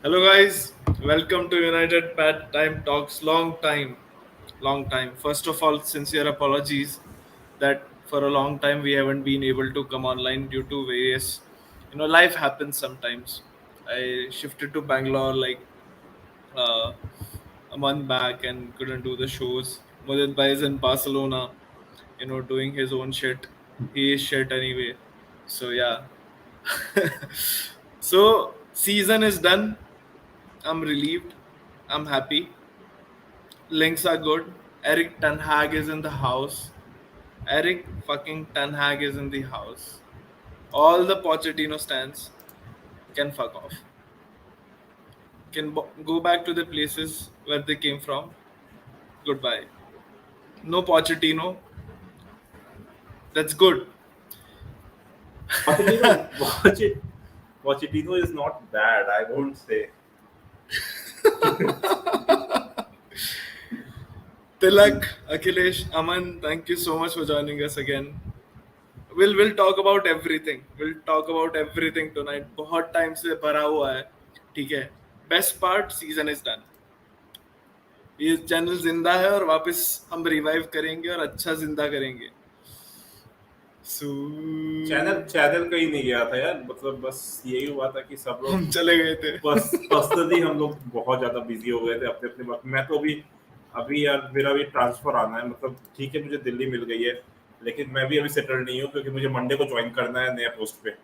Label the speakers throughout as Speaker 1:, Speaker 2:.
Speaker 1: Hello, guys. Welcome to United Pat Time Talks. Long time. First of all, sincere apologies that for a long time we haven't been able to come online due to various, life happens sometimes. I shifted to Bangalore like uh, a month back and couldn't do the shows. Mudit Bhai is in Barcelona, doing his own shit. He is shit anyway. So yeah. So season is done. I'm relieved. I'm happy. Links are good. Eric Ten Hag is in the house. Eric fucking Ten Hag is in the house. All the Pochettino stands can fuck off. Go back to the places where they came from. Goodbye. No Pochettino. That's good.
Speaker 2: Pochettino, Pochettino is not bad. I won't say.
Speaker 1: Tilak, Akhilesh, Aman, thank you so much for joining us again. We'll talk about everything. We'll talk about everything tonight. बहुत time से भरा हुआ है. ठीक है. Best part season is done. ये channel जिंदा है और वापस हम रिवाइव करेंगे और अच्छा जिंदा करेंगे. So,
Speaker 2: चैनल चैनल कहीं नहीं गया था यार, मतलब बस यही हुआ था कि सब लोग
Speaker 1: हम चले गए थे.
Speaker 2: बस पर्सनली हम लोग बहुत ज्यादा बिजी हो गए थे अपने अपने वक्त. मैं तो अभी अभी यार मेरा भी ट्रांसफर आना है. मतलब ठीक है, मुझे दिल्ली मिल गई है, लेकिन मैं भी अभी सेटल नहीं हूँ क्योंकि मुझे मंडे को ज्वाइन करना है नया पोस्ट पे.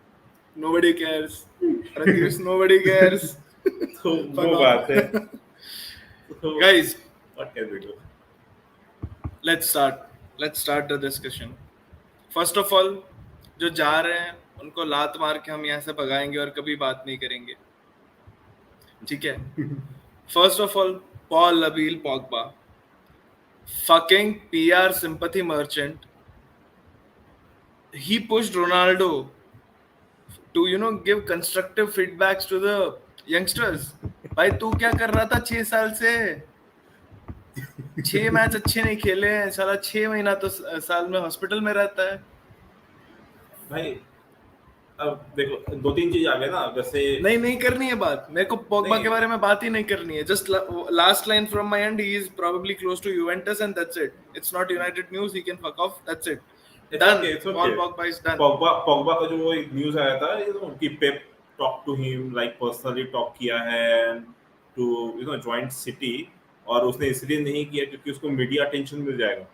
Speaker 1: Nobody cares. Pratyush, nobody cares.
Speaker 2: तो
Speaker 1: Fuck
Speaker 2: वो बात है.
Speaker 1: off.
Speaker 2: तो
Speaker 1: Guys,
Speaker 2: what can we do?
Speaker 1: let's start. Let's start the discussion. First of all, जो जा रहे हैं उनको लात मार के हम यहाँ से भगाएंगे और कभी बात नहीं करेंगे. ठीक है. First of all, Paul अबील Pogba, fucking PR sympathy merchant. He pushed Ronaldo to give constructive feedbacks to the youngsters. भाई तू क्या कर रहा था 6 साल से? 6 मैच अच्छे नहीं खेले हैं साला. 6 महीना तो साल में हॉस्पिटल में रहता है.
Speaker 2: भाई अब देखो, दो तीन चीज आ गए ना. जैसे
Speaker 1: नहीं करनी है बात. मेरे को पोग्बा
Speaker 2: नहीं.
Speaker 1: के बारे में बात ही नहीं करनी है. Just last line from my end, he is probably close to Juventus and that's it. It's not United news. He can fuck off. That's it. Done. Paul Pogba is done.
Speaker 2: Pogba का जो वो एक news आया था, कि Pep talk to him, like personally talk किया है to join city. और उसने इसलिए नहीं किया क्योंकि उसको मीडिया अटेंशन मिल जाएगा.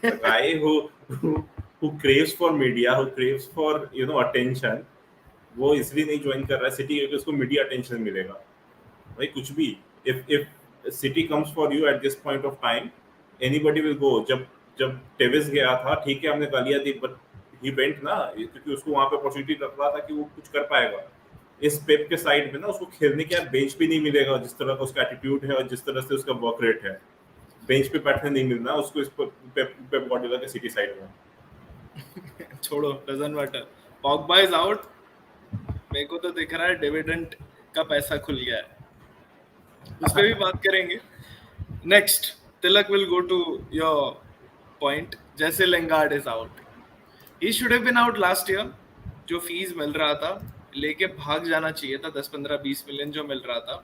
Speaker 2: The guy who craves for media, who craves for attention, वो इसलिए नहीं ज्वाइन कर रहा है सिटी क्योंकि उसको मीडिया अटेंशन मिलेगा. भाई कुछ भी. if city comes for you at this point of time, anybody will go. जब जब टेविस गया था, ठीक है, हमने गालियां दी, बट ही वेंट ना, क्योंकि उसको वहां पे अपॉर्चुनिटी लग रहा था कि वो कुछ कर पाएगा. इस पेप के साइड में ना उसको खेलने के बेंच भी नहीं मिलेगा. जिस तरह का उसका एटीट्यूड है और जिस तरह से उसका वर्क रेट है, बेंच पे बैठने नहीं मिलना उसको इस पेप गार्डियोला के सिटी साइड में.
Speaker 1: छोड़ो, doesn't matter. Pogba is out. मेरे को तो दिख रहा है डिविडेंड का पैसा खुल गया है. उस पे भी बात करेंगे. Next, Tilak will go to your point. जैसे Lingard is out. He should have been out last year. जो फीस मिल रहा था लेके भाग जाना चाहिए था. 10-15-20 मिलियन जो मिल रहा था.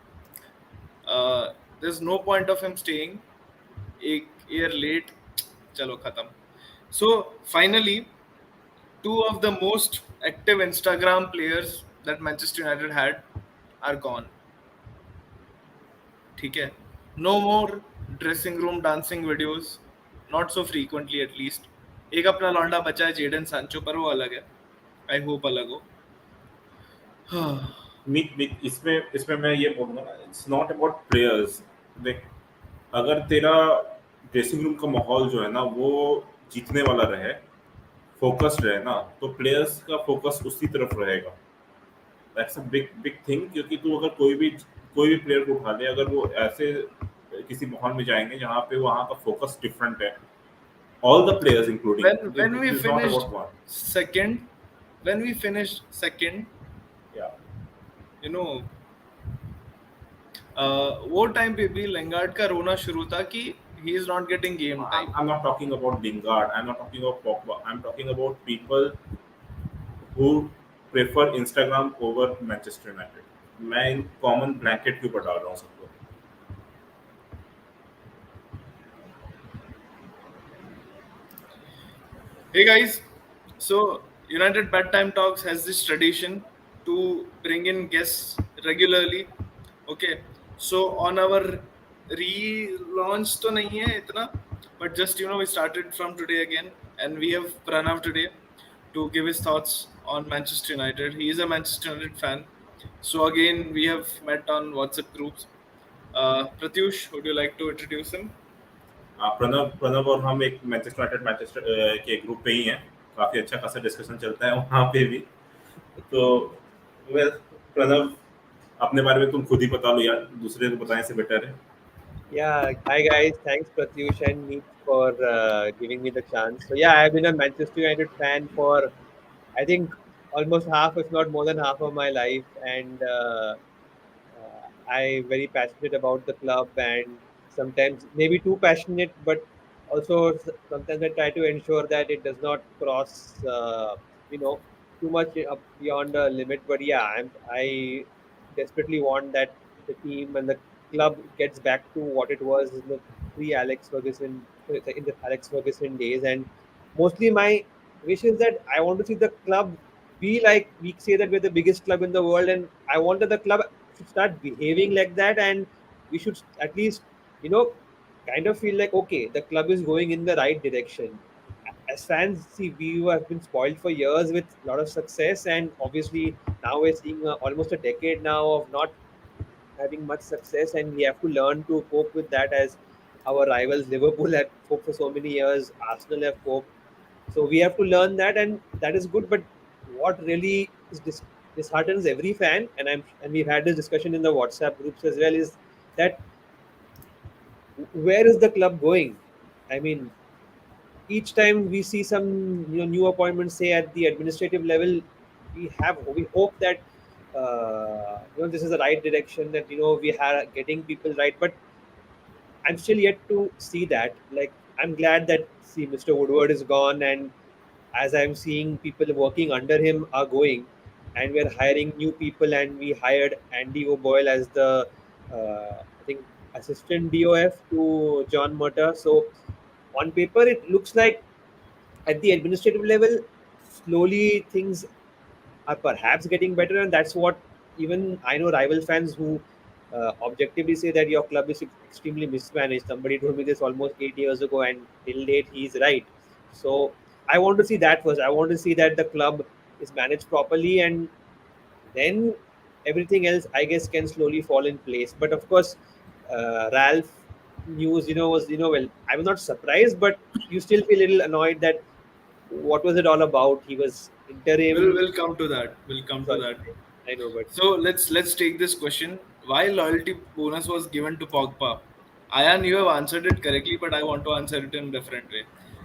Speaker 1: There is no point of him staying. एक ईयर लेट. चलो खत्म. So finally, two of the most active Instagram players that Manchester United had are gone. ठीक है. No more dressing room dancing videos, not so frequently at least. एक अपना लौंडा बचा है जेडन सांचो, पर वो अलग है. I hope अलग हो.
Speaker 2: इसमें इसमें मैं ये बोलूंगा ना, इट्स नॉट अबाउट प्लेयर्स. देख, अगर तेरा ड्रेसिंग रूम का माहौल जो है ना वो जीतने वाला रहे, फोकस्ड रहे ना, तो प्लेयर्स का फोकस उसी तरफ रहेगा. That's a big big thing. क्योंकि तू अगर कोई भी प्लेयर को उठा ले, अगर वो ऐसे किसी माहौल में जाएंगे जहाँ पे वहाँ का फोकस डिफरेंट है, all the players including,
Speaker 1: when we
Speaker 2: this is not
Speaker 1: finished
Speaker 2: about one.
Speaker 1: second, when we finished second,
Speaker 2: Yeah.
Speaker 1: you know, वो टाइम पे भी लिंगार्ड का रोना शुरू था कि he is not getting game time.
Speaker 2: I'm not talking about Lingard. I'm not talking about Pogba. I'm talking about people who prefer Instagram over Manchester United. मैं in common blanket के ऊपर डाल रहा हूँ सबको।
Speaker 1: Hey guys, so United Bedtime Talks has this tradition to bring in guests regularly. Okay, so on our relaunch तो नहीं है इतना, but just we started from today again, and we have Pranav today to give his thoughts on Manchester United. He is a Manchester United fan, so again we have met on WhatsApp groups. Pratyush, would you like to introduce him?
Speaker 2: Pranav Pranav और हम एक Manchester के group पे ही हैं। काफी अच्छा खासा discussion चलता है वहाँ पे भी। तो well, प्रणव, अपने बारे में तुम खुद ही बता लो यार, दूसरे को बताने से बेटर है।
Speaker 3: Yeah, hi guys. Thanks Pratyush and Meet for giving me the chance. So yeah, I've been a Manchester United fan for I think almost half, if not more than half of my life, and I'm very passionate about the club, and sometimes maybe too passionate, but also sometimes I try to ensure that it does not cross, you know, too much up beyond the limit. But yeah, I desperately want that the team and the club gets back to what it was in the pre-Alex Ferguson, in the Alex Ferguson days, and mostly my wish is that I want to see the club be like we say that we're the biggest club in the world, and I want that the club should start behaving like that, and we should at least you know kind of feel like okay, the club is going in the right direction. As fans, see, we have been spoiled for years with a lot of success, and obviously now we're seeing almost a decade now of not having much success, and we have to learn to cope with that as our rivals Liverpool have coped for so many years, Arsenal have coped, so we have to learn that, and that is good. But what really is disheartens every fan, and we've had this discussion in the WhatsApp groups as well, is that where is the club going? I mean, each time we see some new appointments, say at the administrative level, we hope that this is the right direction, that we are getting people right, but I'm still yet to see that. Like, I'm glad that see Mr. Woodward is gone, and as I'm seeing people working under him are going, and we're hiring new people, and we hired Andy O'Boyle as the I think assistant DOF to John Murta. So on paper, it looks like at the administrative level, slowly things are perhaps getting better, and that's what even I know rival fans who objectively say that your club is extremely mismanaged. Somebody told me this almost 8 years ago, and till date he's right. So I want to see that first. I want to see that the club is managed properly, and then everything else I guess can slowly fall in place. But of course, Ralph news was well, I was not surprised, but you still feel a little annoyed that what was it all about? He was
Speaker 1: We'll
Speaker 3: interim.
Speaker 1: we'll come to that. We'll come to
Speaker 3: Sorry,
Speaker 1: that.
Speaker 3: I know, but
Speaker 1: So let's take this question. Why loyalty bonus was given to Pogba? Ayan, you have answered it correctly, but I want to answer it in a different way.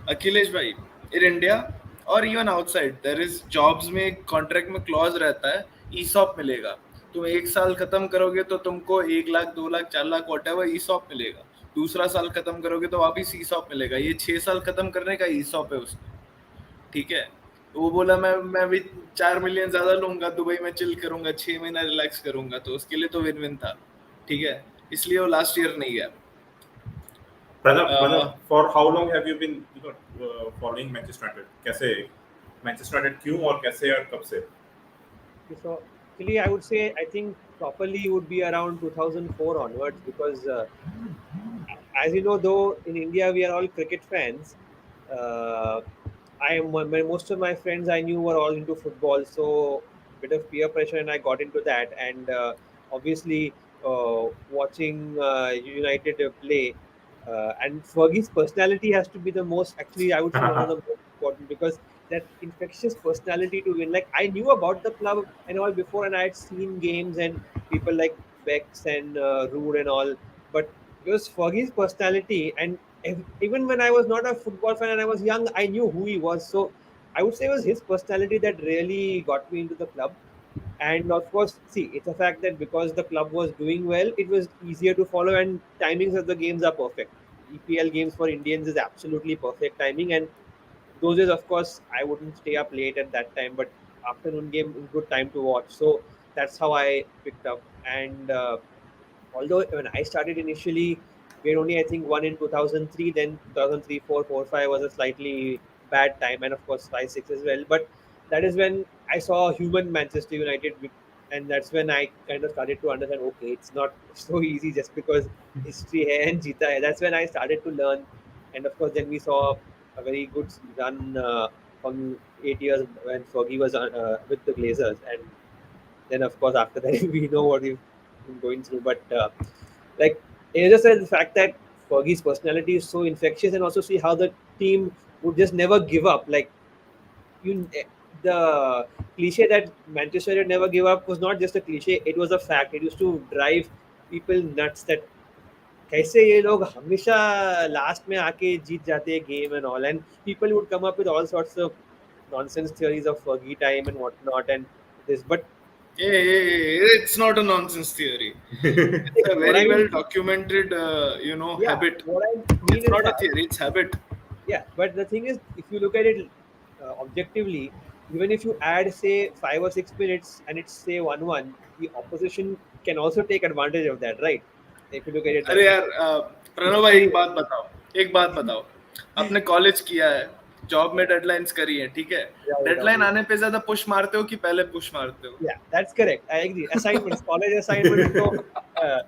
Speaker 1: Akhilesh bhai, in India or even outside, there is jobs में contract में clause रहता है, ESOP मिलेगा. तुम एक साल खत्म करोगे तो तुमको 1 लाख 2 लाख 4 लाख whatever ESOP मिलेगा. दूसरा साल खत्म करोगे तो वापिस ESOP मिलेगा. ये 6 साल खत्म करने का ESOP है उसका. ठीक है. तो वो बोला मैं भी 4 मिलियन ज्यादा लूंगा, दुबई में चिल करूंगा, 6 महीना रिलैक्स करूंगा, तो उसके लिए तो विन विन था. ठीक है, इसलिए वो लास्ट ईयर नहीं गया.
Speaker 2: Pranav, for how long have you been following Manchester United? कैसे मैनचेस्टर यूनाइटेड क्यों और कैसे और कब से?
Speaker 3: so actually I would say I think properly would be around 2004 onwards, because as you know, though in India we are all cricket fans, uh, most of my friends I knew were all into football, so bit of peer pressure, and I got into that, and obviously watching United play, and Fergie's personality has to be the most. Actually, I would say one of the most important, because that infectious personality to win. Like, I knew about the club and all before, and I had seen games and people like Bex and Rude and all, but it was Fergie's personality, and even when I was not a football fan and I was young, I knew who he was. So I would say it was his personality that really got me into the club. And of course, see, it's a fact that because the club was doing well, it was easier to follow, and timings of the games are perfect. EPL games for Indians is absolutely perfect timing, and those days, of course, I wouldn't stay up late at that time, but afternoon game is good time to watch. So that's how I picked up. And although when I started initially, we had only I think one in 2003. Then 2003, 4, 4, 5 was a slightly bad time, and of course 5, 6 as well. But that is when I saw human Manchester United, and that's when I kind of started to understand. Okay, it's not so easy just because history hai and jeeta hai. That's when I started to learn, and of course then we saw a very good run from 8 years when Fergie was with the Glazers, and then of course after that we know what we've been going through. But like it just said the fact that Fergie's personality is so infectious, and also see how the team would just never give up. Like you, the cliche that Manchester United never give up was not just a cliche; it was a fact. It used to drive people nuts. That कैसे ये लोग हमेशा last में आके जीत जाते हैं game and all, and people would come up with all sorts of nonsense theories of Fergie time and whatnot and this. But
Speaker 1: It's not a nonsense theory. It's a
Speaker 3: what
Speaker 1: very
Speaker 3: I
Speaker 1: well
Speaker 3: mean,
Speaker 1: documented,
Speaker 3: yeah,
Speaker 1: habit.
Speaker 3: what I mean
Speaker 1: It's
Speaker 3: is
Speaker 1: not a
Speaker 3: that
Speaker 1: theory, it's habit.
Speaker 3: yeah, but the thing is, if you look at it objectively, even if you add say 5 or 6 minutes and it's say 1-1, the opposition can also take advantage of that, right? If you look at it
Speaker 1: अरे
Speaker 3: that way.
Speaker 1: यार प्रणव भाई एक बात बताओ आपने college किया है job में डेडलाइंस करी है ठीक है
Speaker 3: Right,
Speaker 1: डेडलाइन
Speaker 3: obviously.
Speaker 1: आने पे ज्यादा पुश मारते हो कि पहले पुश मारते हो
Speaker 3: Yeah, that's correct. I agree. Assignments, college assignments, तो uh,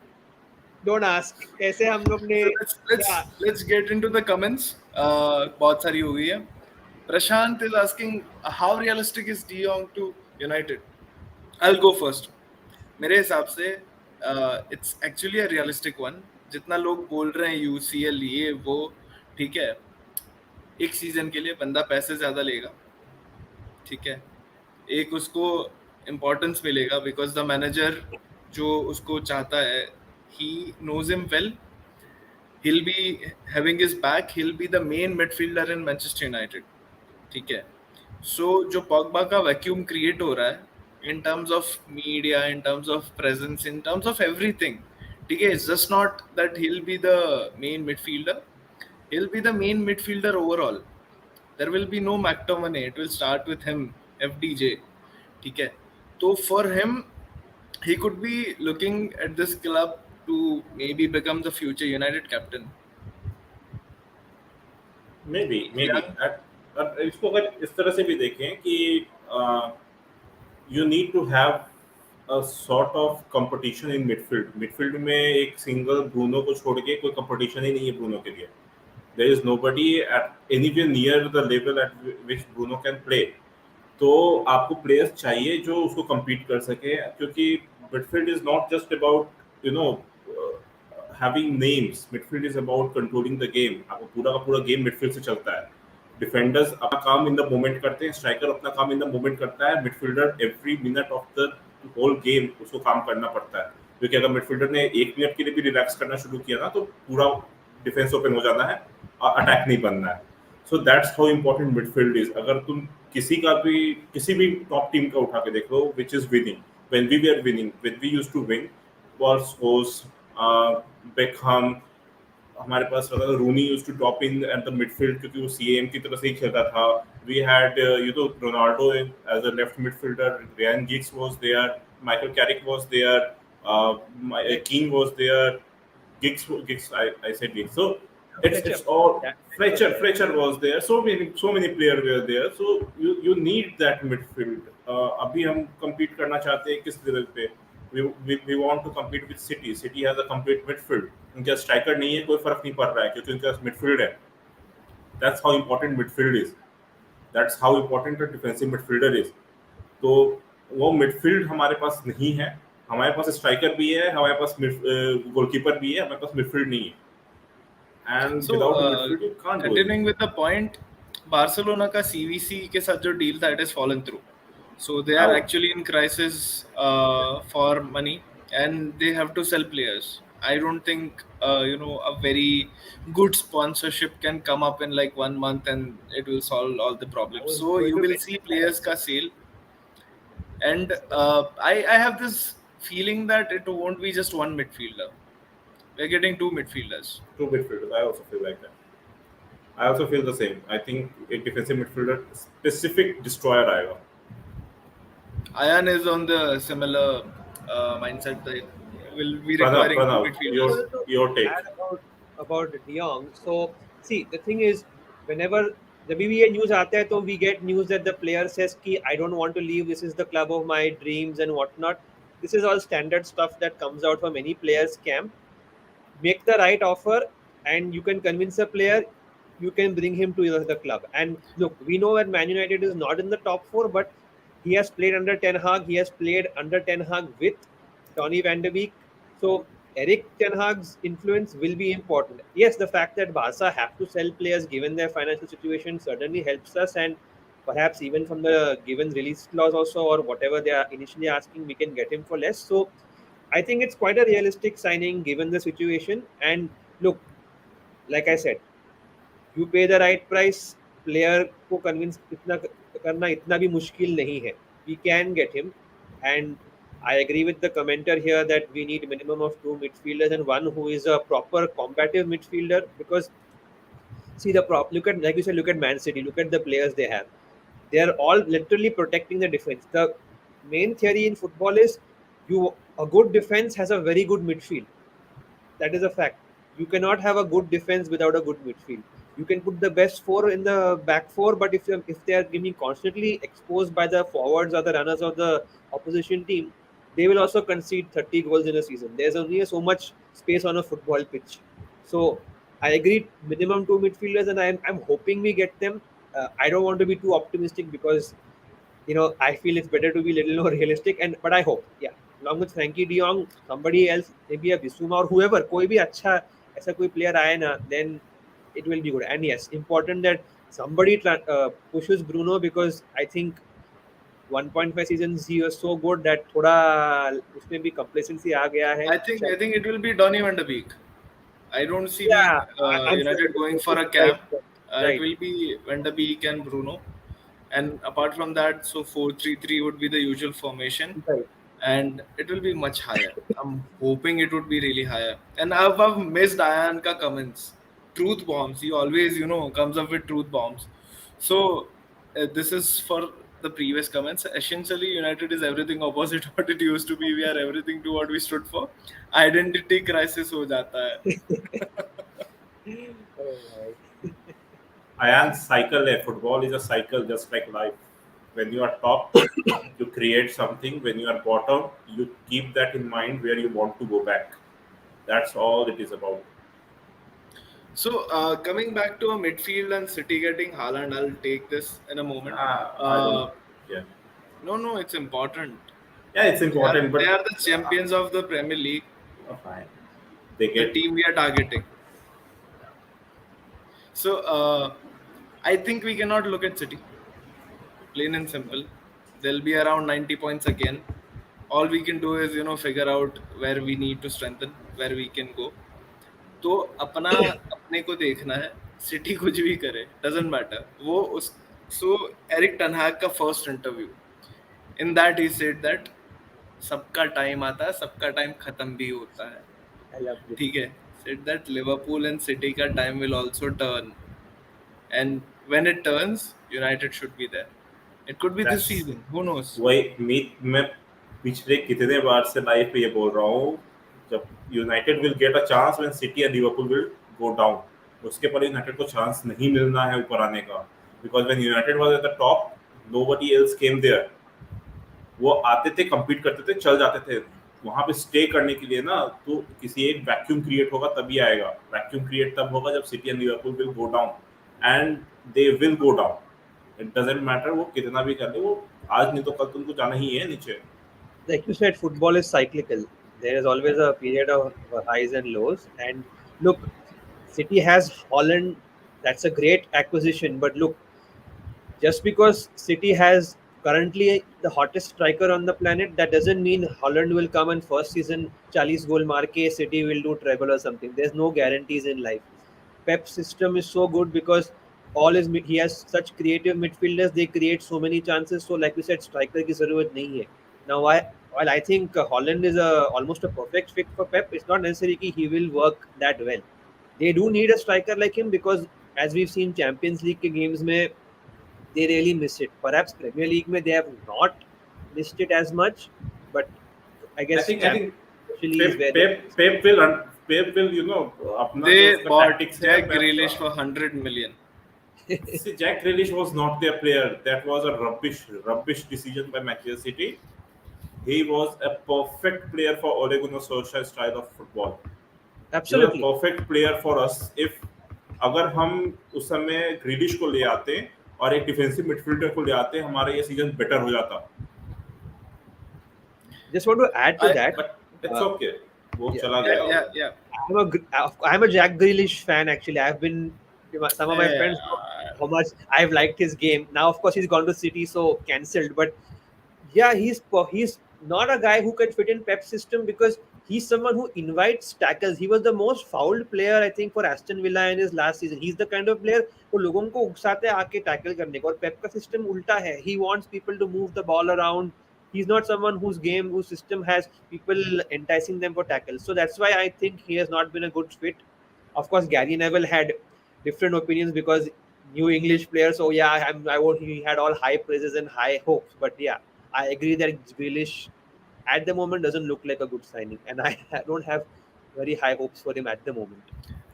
Speaker 3: don't ask. कैसे हम लोग ने
Speaker 1: So
Speaker 3: क्या
Speaker 1: let's get into the comments. बहुत सारी हो गई है. Prashant is asking how realistic is De Jong to United. I'll go first. मेरे हिसाब से it's actually a realistic one. जितना लोग बोल रहे हैं UCL ये वो ठीक है एक सीजन के लिए बंदा पैसे ज्यादा लेगा ठीक है एक उसको इम्पोर्टेंस मिलेगा बिकॉज द मैनेजर जो उसको चाहता है he knows him well. He'll be having his back. He'll be the main midfielder in Manchester United. ठीक है. So जो पॉगबा का वैक्यूम क्रिएट हो रहा है in terms of media, in terms of presence, in terms of everything. ठीक है. It's just not that he'll be the main midfielder. He'll be the main midfielder overall. There will be no McTominay. It will start with him, FDJ. ठीक है. तो for him, he could be looking at this club to maybe become the future United captain.
Speaker 2: maybe
Speaker 1: Yeah.
Speaker 2: इसको अगर इस तरह से भी देखें कि you need to have a sort of competition in midfield में एक सिंगल ब्रूनो को छोड़ के कोई कंपटीशन ही नहीं है ब्रूनो के लिए. There is nobody at anywhere near the level at which Bruno can play. तो आपको प्लेयर्स चाहिए जो उसको compete कर सके क्योंकि midfield is not just about having names. Midfield is about controlling the game. आपको पूरा का पूरा गेम मिडफील्ड से चलता है. डिफेंडर्स अपना काम इन द मोमेंट करते हैं, स्ट्राइकर अपना काम इन द मोमेंट करता है, midfielder every minute of the whole game उसको काम करना पड़ता है. क्योंकि अगर मिडफील्डर ने 1 मिनट के लिए भी रिलैक्स करना शुरू किया ना तो पूरा डिफेंस ओपन हो जाना है, अटैक नहीं बनना है. So that's how important midfield is. अगर तुम किसी भी टॉप टीम का उठा के देख लो which is winning, when we were winning, when we used to win, Paul Scholes, Beckham, हमारे पास Rooney used to drop in at the midfield क्योंकि वो सीएम की तरफ से ही खेलता था. We had Ronaldo as a left midfielder, Ryan Giggs was there, Michael Carrick was there, Keane was there, Giggs I said Giggs. So it's all Fletcher was there. So many players were there. So you need that midfield. अभी हम compete करना चाहते हैं किस level पे? We want to compete with City. City has a complete midfield. उनका striker नहीं है, कोई फर्क नहीं पड़ रहा है क्योंकि उनका मिडफील्ड है. That's how important midfield is. That's how important a defensive midfielder is. तो वो मिडफील्ड हमारे पास नहीं है. हमारे पास स्ट्राइकर भी है, हमारे पास गोलकीपर भी है, हमारे पास मिडफील्ड नहीं है. And
Speaker 1: So,
Speaker 2: without a midfield you can't do it.
Speaker 1: continuing with the point, Barcelona का CVC के साथ जो डील था, it has fallen through. So they are
Speaker 2: Oh.
Speaker 1: actually in crisis for money, and they have to sell players. I don't think a very good sponsorship can come up in like 1 month and it will solve all the
Speaker 3: I
Speaker 1: problems.
Speaker 3: was
Speaker 1: So
Speaker 3: going
Speaker 1: you
Speaker 3: to
Speaker 1: will
Speaker 3: mention
Speaker 1: see
Speaker 3: that
Speaker 1: players
Speaker 3: also.
Speaker 1: ka sale, and I have this feeling that it won't be just one midfielder. We're getting two midfielders.
Speaker 2: Two midfielders. I also feel like that. I also feel the same. I think a defensive midfielder specific destroyer आएगा.
Speaker 1: Ayan is on the similar mindset that will be
Speaker 2: Pranav,
Speaker 1: requiring two
Speaker 2: Pranav,
Speaker 3: I
Speaker 1: midfielders.
Speaker 3: wanted to
Speaker 2: your take.
Speaker 3: add about De Jong. So see, the thing is, whenever the BBA news आता है, तो we get news that the player says कि I don't want to leave. This is the club of my dreams and whatnot. This is all standard stuff that comes out from any player's camp. Make the right offer, and you can convince a player. You can bring him to the club. And look, we know that Man United is not in the top four, but he has played under Ten Hag. He has played under Ten Hag with Donny van de Beek. So Eric Ten Hag's influence will be important. Yes, the fact that Barca have to sell players given their financial situation certainly helps us, and perhaps even from the given release clause also, or whatever they are initially asking, we can get him for less. So I think it's quite a realistic signing given the situation. And look, like I said, you pay the right price. Player को convince इतना करना इतना भी मुश्किल नहीं है. We can get him, and I agree with the commenter here that we need minimum of two midfielders and one who is a proper combative midfielder. Because see the look at, like you said, look at Man City, look at the players they have. They are all literally protecting the defense. The main theory in football is you a good defense has a very good midfield. That is a fact. You cannot have a good defense without a good midfield. You can put the best four in the back four, but if they are being constantly exposed by the forwards or the runners of the opposition team, they will also concede 30 goals in a season. There's only so much space on a football pitch. So I agree, minimum two midfielders, and I'm hoping we get them. I don't want to be too optimistic because I feel it's better to be a little more realistic. But I hope, yeah, along with Frankie De Jong, somebody else, maybe a Bissouma or whoever, कोई भी अच्छा ऐसा कोई player आए ना, then it will be good. And yes, important that somebody pushes Bruno, because I think 1.5 seasons he was so good that थोड़ा उसमें भी complacency आ गया है.
Speaker 1: I think it will be Donny van de Beek. I don't see
Speaker 3: Yeah, I'm sure
Speaker 1: United going for a
Speaker 3: right,
Speaker 1: camp. It
Speaker 3: right,
Speaker 1: will be Van de Beek and Bruno. And apart from that, so 4-3-3 would be the usual formation,
Speaker 3: right.
Speaker 1: and it will be much higher. I'm hoping it would be really higher. And I've missed Ayan ka comments, truth bombs. He always comes up with truth bombs. So this is for the previous comments. Essentially, United is everything opposite what it used to be. We are everything to what we stood for. Identity crisis हो जाता है.
Speaker 3: Alright.
Speaker 2: Ayan's cycle, football is a cycle just like life. When you are top, you create something. When you are bottom, you keep that in mind where you want to go back. That's all it is about.
Speaker 1: So coming back to a midfield and City getting Haaland, I'll take this in a moment.
Speaker 2: I don't. Yeah,
Speaker 1: No, it's important.
Speaker 2: yeah, it's important,
Speaker 1: They
Speaker 2: but
Speaker 1: are the champions of the Premier League,
Speaker 2: fine. They
Speaker 1: the
Speaker 2: get
Speaker 1: team we are targeting. So I think we cannot look at City. Plain and simple. They'll be around 90 points again. All we can do is figure out where we need to strengthen, where we can go. तो अपने को देखना है. City कुछ भी करे, doesn't matter. वो उस so Eric Ten Hag का first interview, in that he said that सबका टाइम आता है, सबका टाइम खत्म भी होता है.
Speaker 3: I love this.
Speaker 1: ठीक है. Said that Liverpool and City का time will also turn, and when it turns, United should be there. It could be this
Speaker 2: That's-
Speaker 1: season. Who knows?
Speaker 2: वही मैं पिछले कितने बार से लाइव पे ये बोल रहा हूँ, जब United will get a chance when city and Liverpool will go down, उसके पर यूनाइटेड को चांस नहीं मिलना है ऊपर आने का, because when United was at the top nobody else came there. वो आते थे, compete करते थे, चल जाते थे. वहां पे स्टे करने के लिए ना, तो किसी एक वैक्यूम क्रिएट होगा तभी आएगा. वैक्यूम क्रिएट तब होगा जब city and Liverpool will go down, and they will go down. It doesn't matter वो कितना भी कर ले, वो आज नहीं तो कल तुमको जाना ही है नीचे.
Speaker 3: Like you said, football is cyclical. There is always a period of highs and lows. And look, City has Holland. That's a great acquisition. But look, just because City has currently the hottest striker on the planet, that doesn't mean Holland will come and first season 40 goal marke, City will do treble or something. There's no guarantees in life. Pep's system is so good because he has such creative midfielders. They create so many chances. So like we said, striker की जरूरत नहीं है. Now, while I think Holland is almost a perfect fit for Pep, it's not necessary that he will work that well. They do need a striker like him because, as we've seen Champions League ke games mein, they really miss it. Perhaps Premier League mein they have not missed it as much, but I
Speaker 2: I
Speaker 3: guess
Speaker 2: think
Speaker 3: actually is where
Speaker 2: Pep will अपना जो
Speaker 1: They
Speaker 2: उसका
Speaker 1: bought
Speaker 2: tactics है
Speaker 1: Jack
Speaker 2: Pep
Speaker 1: Grealish
Speaker 2: का.
Speaker 1: for 100 million.
Speaker 2: See, Jack Grealish was not their player. That was a rubbish decision by Manchester City. He was a perfect player for Ole Gunnar Solskjaer's style of football. He was a
Speaker 3: absolutely.
Speaker 2: perfect player for us. If अगर हम उस समय Grealish को ले आते और एक defensive midfielder को ले आते हमारा ये सीजन बेटर हो जाता.
Speaker 3: Just want to add to
Speaker 1: I
Speaker 3: that.
Speaker 2: But it's
Speaker 3: Uh,
Speaker 2: okay. वो
Speaker 3: yeah,
Speaker 2: चला
Speaker 1: yeah,
Speaker 2: गया.
Speaker 1: yeah.
Speaker 3: I'm a Jack Grealish fan actually. I've been some of my
Speaker 1: Yeah.
Speaker 3: friends know how much I've liked his game. Now, of course, he's gone to City, so cancelled. But yeah, he's not a guy who can fit in Pep's system because he's someone who invites tackles. He was the most fouled player I think for Aston Villa in his last season. He's the kind of player who लोगों को उकसाते हैं आके tackle करने को और Pep का system उल्टा है. He wants people to move the ball around. He's not someone whose system has people enticing them for tackles. So that's why I think he has not been a good fit. Of course, Gary Neville had different opinions because new English players. So yeah, he had all high praises and high hopes. But yeah, I agree that Grealish at the moment doesn't look like a good signing, and I don't have very high hopes for him at the moment.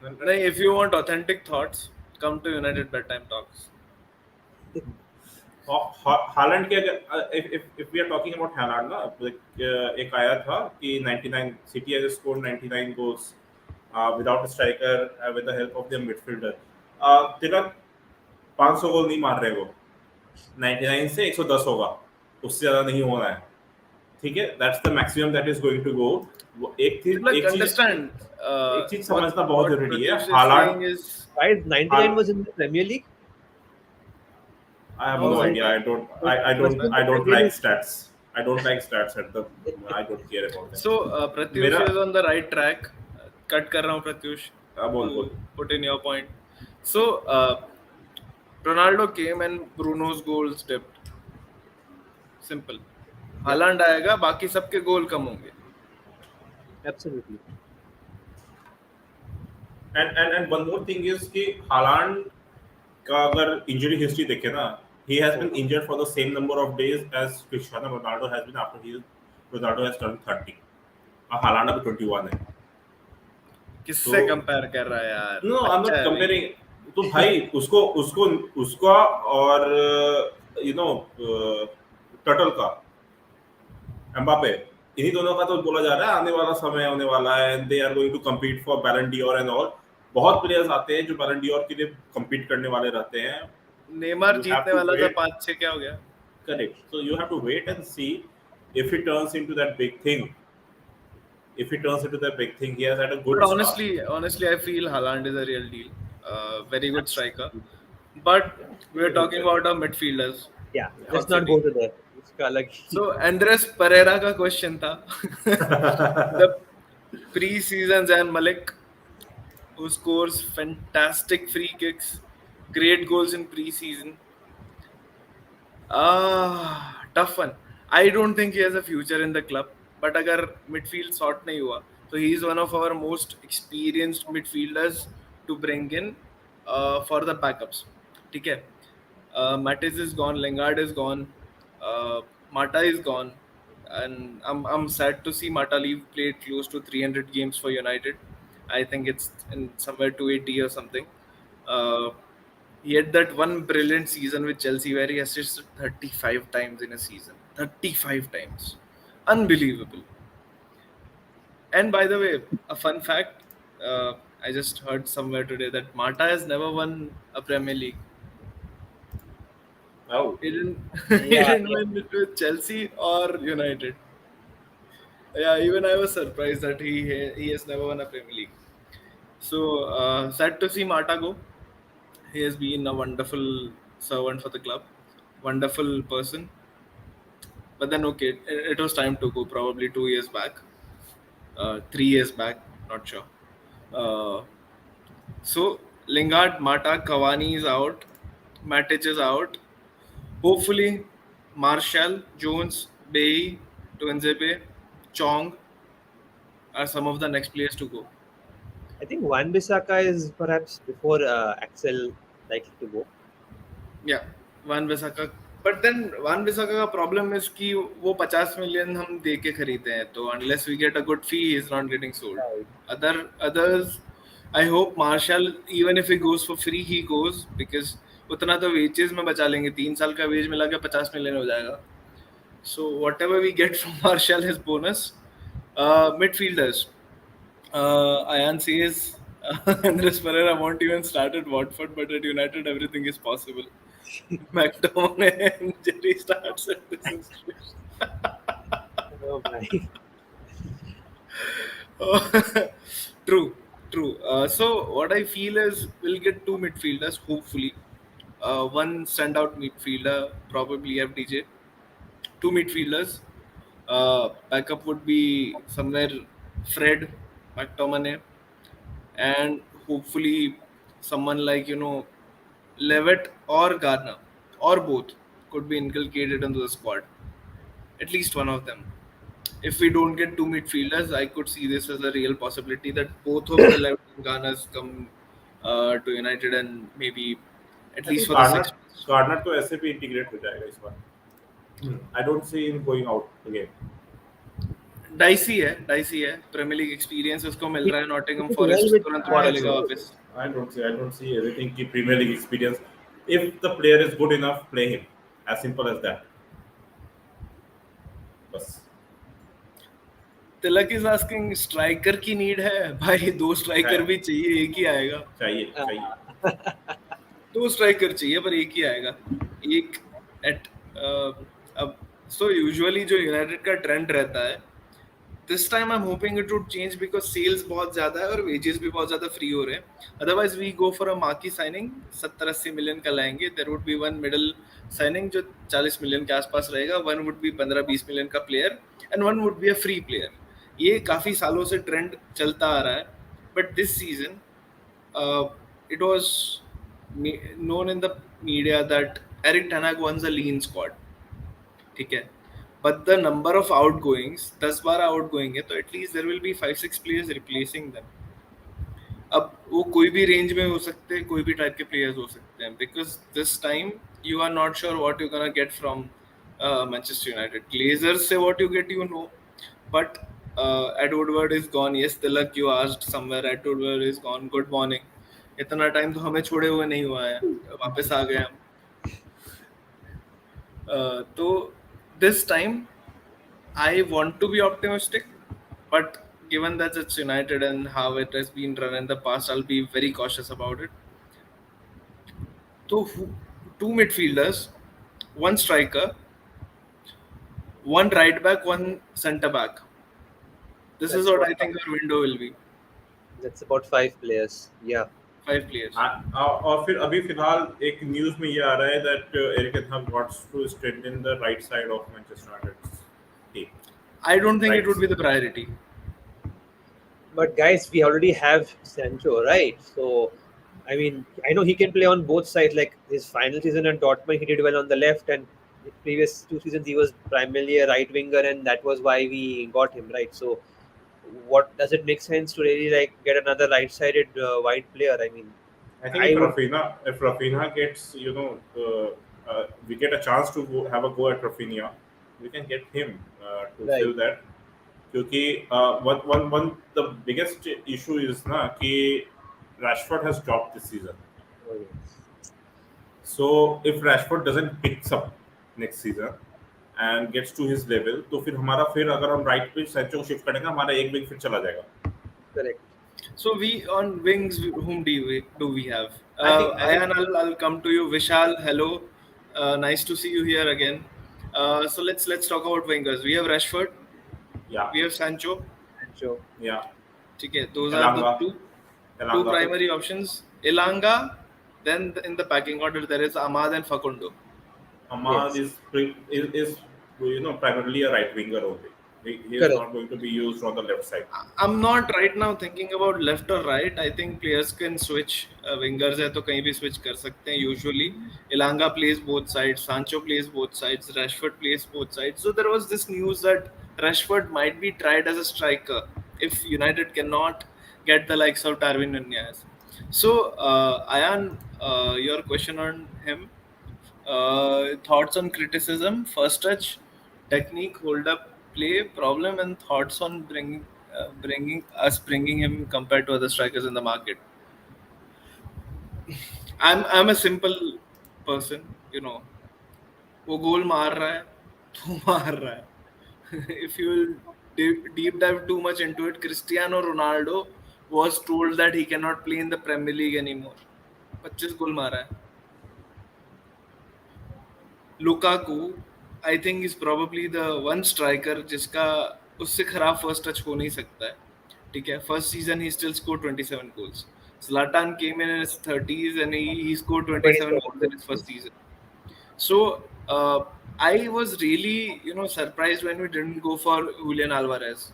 Speaker 1: No, if you want authentic thoughts, come to United Bedtime Talks.
Speaker 2: Holland के अगर if we are talking about Haaland ना एक आया था कि 99 City has scored 99 goals without a striker with the help of their midfielder. तिलक 500 गोल नहीं मार रहे वो 99 से 110 होगा उससे ज्यादा नहीं होना है. ठीक है, that's the maximum that is going to go. एक
Speaker 1: Understand.
Speaker 2: एक चीज समझना बहुत जरूरी है.
Speaker 1: Pratyush is
Speaker 2: हालांड
Speaker 1: saying is
Speaker 3: Right, 99 was in the Premier League.
Speaker 2: I have
Speaker 1: Oh,
Speaker 2: no
Speaker 1: I-
Speaker 2: idea. I don't like stats. I don't like stats at the. I don't care about them.
Speaker 1: so. Pratyush
Speaker 2: मेरा-
Speaker 1: is on the right track. Cut कर रहा हूँ Pratyush.
Speaker 2: बोल
Speaker 1: to put in your point. So Ronaldo came and Bruno's goals dipped. Simple. Haaland आएगा, बाकी सबके गोल कम होंगे.
Speaker 3: Absolutely.
Speaker 2: And one more thing is कि Haaland का अगर injury history देखे ना, he has been injured for the same number of days as Cristiano Ronaldo has been after Ronaldo has turned 30. और Haaland अभी 21 है.
Speaker 1: किससे
Speaker 2: तो-
Speaker 1: कंपेयर कर रहा है यार?
Speaker 2: No, I'm
Speaker 1: अच्छा
Speaker 2: not
Speaker 1: है
Speaker 2: comparing. तो भाई उसका और टर्टल का एम्बापे इन्हीं दोनों का तो बोला जा रहा है आने वाला समय होने वाला है. They are going to compete for Ballon d'Or and all. बहुत प्लेयर्स आते हैं जो बैलन डी'ओर के लिए कम्पीट करने वाले रहते हैं.
Speaker 1: नेमार
Speaker 2: You have
Speaker 1: जीतने
Speaker 2: to
Speaker 1: वाला था
Speaker 2: wait.
Speaker 1: 5-6 क्या हो गया?
Speaker 2: Correct. So you have to wait and see if he turns into that big thing. If he turns into that big thing, he has had a good
Speaker 1: But
Speaker 2: start.
Speaker 1: honestly, I feel Haaland is a real deal. Very good striker. But we are talking about our midfielders.
Speaker 3: Yeah,
Speaker 1: Hot
Speaker 3: let's not
Speaker 1: City.
Speaker 3: go to there. उसका अलग ही-
Speaker 1: So Andres Pereira का question था. The pre-season Zayn Malik, who scores fantastic free kicks, great goals in pre-season. Tough one. I don't think he has a future in the club. But अगर midfield sort नहीं हुआ, so he is one of our most experienced midfielders to bring in for the backups. ठीक है. Mattis is gone, Lingard is gone, Mata is gone, and I'm sad to see Mata leave. Played close to 300 games for United. I think it's in somewhere 280 or something. He had that one brilliant season with Chelsea where he assisted 35 times in a season. 35 times. Unbelievable. And by the way, a fun fact, I just heard somewhere today that Mata has never won a Premier League.
Speaker 2: Oh.
Speaker 1: He didn't,
Speaker 3: Yeah.
Speaker 1: win it with Chelsea or United. Yeah, even I was surprised that he has never won a Premier League. So sad to see Mata go. He has been a wonderful servant for the club, wonderful person. But then okay, it was time to go. Probably 2 years back, 3 years back, not sure. So Lingard, Mata, Cavani is out, Matic is out. Hopefully, Martial, Jones, Bailly, Tuanzebe, Chong are some of the next players to go.
Speaker 3: I think Wan-Bissaka is perhaps before Axel likely to go.
Speaker 1: Yeah, Van Bissaka But then Wan Bissaka का problem is कि वो 50 million हम दे के खरीदते हैं, तो unless we get a good fee, he is not getting sold.
Speaker 3: Right.
Speaker 1: Others, I hope Marshall, even if he goes for free, he goes because उतना तो wages में बचा लेंगे, 3 साल का wage मिला के 50 million हो जाएगा. So whatever we get from Marshall is bonus. Midfielders, Ayan says Andres Pereira won't even start at Watford, but at United everything is possible. McTominay injury starts at this institution.
Speaker 3: Oh my.
Speaker 1: True. So what I feel is we'll get 2 midfielders, hopefully. One standout midfielder, probably FDJ. 2 midfielders. Backup would be somewhere Fred, McTominay, and hopefully someone like Levitt or Garner or both could be inculcated into the squad. At least one of them. If we don't get 2 midfielders, I could see this as a real possibility that both of the Levitt and Garners come to United and maybe at least for the 6 months.
Speaker 2: Gardner तो ऐसे भी integrate हो जाएगा इस बार. I don't see him going out again.
Speaker 1: Dicey है. Premiere league experience उसको मिल रहा है. नॉटिंघम फॉरेस्ट तुरंत उठा लेगा वापस.
Speaker 2: I don't see everything की Premier League experience. If the player is good enough, play him. As simple as that. बस.
Speaker 1: तिलक इज आस्किंग स्ट्राइकर की नीड है भाई. 2 स्ट्राइकर भी चाहिए, एक ही आएगा.
Speaker 2: चाहिए.
Speaker 1: 2 स्ट्राइकर चाहिए पर एक ही आएगा. एक एट अब सो यूजुअली जो यूनाइटेड का ट्रेंड रहता है, this time I'm hoping it would change because sales बहुत ज़्यादा है और wages भी बहुत ज़्यादा free हो रहे हैं. Otherwise we go for a marquee signing 70-80 million का लाएंगे. There would be one middle signing जो 40 million के आसपास रहेगा. One would be 15-20 million का player and one would be a free player. ये काफ़ी सालों से ट्रेंड चलता आ रहा है. But this season it was known in the media that Eric Ten Hag wants a lean squad. ठीक है. But the number of outgoings, 10-12 outgoing है, तो at least there will be 5-6 players replacing them. अब वो कोई भी range में हो सकते हैं, कोई भी टाइप के प्लेयर्स हो सकते हैं. Because this time you are not sure what you're gonna get from Manchester United. Glazers से what you get, but Ed Woodward is gone. Yes, Tilak, you asked somewhere. Ed Woodward is gone. Good morning. इतना time तो हमें छोड़े हुए नहीं हुआ है, वापस आ गए हम. तो this time I want to be optimistic, but given that it's United and how it has been run in the past, I'll be very cautious about it. So 2 midfielders, 1 striker, 1 right back, 1 centre back. This is what I think our window will be.
Speaker 3: That's about 5 players. Yeah.
Speaker 1: 5 players.
Speaker 2: और फिर अभी फिलहाल एक news में ये आ रहा है that Eric Ten Hag wants to strengthen the right side of Manchester United's team.
Speaker 1: I don't think it would be the priority.
Speaker 3: But guys, we already have Sancho, right? So, I mean, I know he can play on both sides. Like his final season at Dortmund, he did well on the left, and the previous 2 seasons he was primarily a right winger, and that was why we got him, right? So, what does it make sense to really like get another right-sided wide player? I mean,
Speaker 2: I think if Rafinha gets, we get a chance to have a go at Rafinha, we can get him to fill that. क्योंकि one the biggest issue is ना कि Rashford has dropped this season.
Speaker 3: Oh, yes.
Speaker 2: So if Rashford doesn't pick up next season and gets to his level, तो फिर हमारा अगर हम right पे Sancho को शिफ्ट करेंगे, हमारा एक विंग फिर चला जाएगा.
Speaker 3: Correct.
Speaker 1: So we on wings, whom do we have? Ayan, I'll come to you. Vishal, hello. Nice to see you here again. So let's talk about wingers. We have Rashford.
Speaker 2: Yeah.
Speaker 1: We have Sancho.
Speaker 2: Yeah.
Speaker 1: ठीक है. Those are the two primary options. Elanga. Then in the packing order there is Ahmad and Facundo.
Speaker 2: Ahmad is primarily a right winger only. He is not going to be used on the left side.
Speaker 1: I'm not right now thinking about left or right. I think players can switch. Wingers है तो कहीं भी switch कर सकते हैं. Usually, Elanga plays both sides. Sancho plays both sides. Rashford plays both sides. So there was this news that Rashford might be tried as a striker if United cannot get the likes of Darwin Nunez. So Ayan, your question on him. Thoughts on criticism, first touch, technique, hold up, play, problem, and thoughts on bringing him compared to other strikers in the market. I'm a simple person, you know. वो गोल मार रहा है तो मार रहा है. If you will deep dive too much into it, Cristiano Ronaldo was told that he cannot play in the Premier League anymore. 25 गोल मारा है. Lukaku, I think is probably the one striker जिसका उससे खराब first touch हो नहीं सकता है. ठीक है, first season he still scored 27 goals. Zlatan came in his 30s and he scored 27 goals in his first season. So I was really, you know, surprised when we didn't go for Julian Alvarez.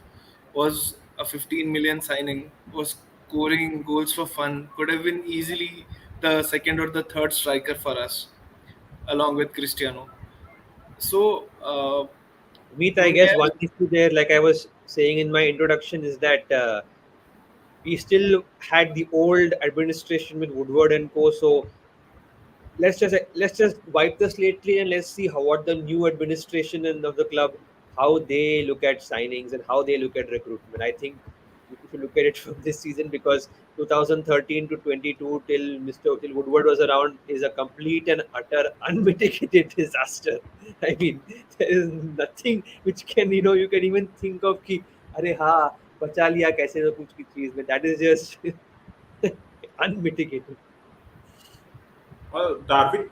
Speaker 1: Was a 15 million signing, was scoring goals for fun, could have been easily the second or the third striker for us, along with Cristiano. So
Speaker 3: Meet, I guess one issue there, like I was saying in my introduction, is that we still had the old administration with Woodward and co. So let's just wipe the slate clean and let's see what the new administration and of the club, how they look at signings and how they look at recruitment. I think if you look at it from this season, because 2013 to 22 till Woodward was around is a complete and utter unmitigated disaster. I mean, there is nothing which can, you know, you can even think of ki अरे हाँ बचा लिया कैसे ना कुछ की चीज में. That is just unmitigated.
Speaker 2: Darwin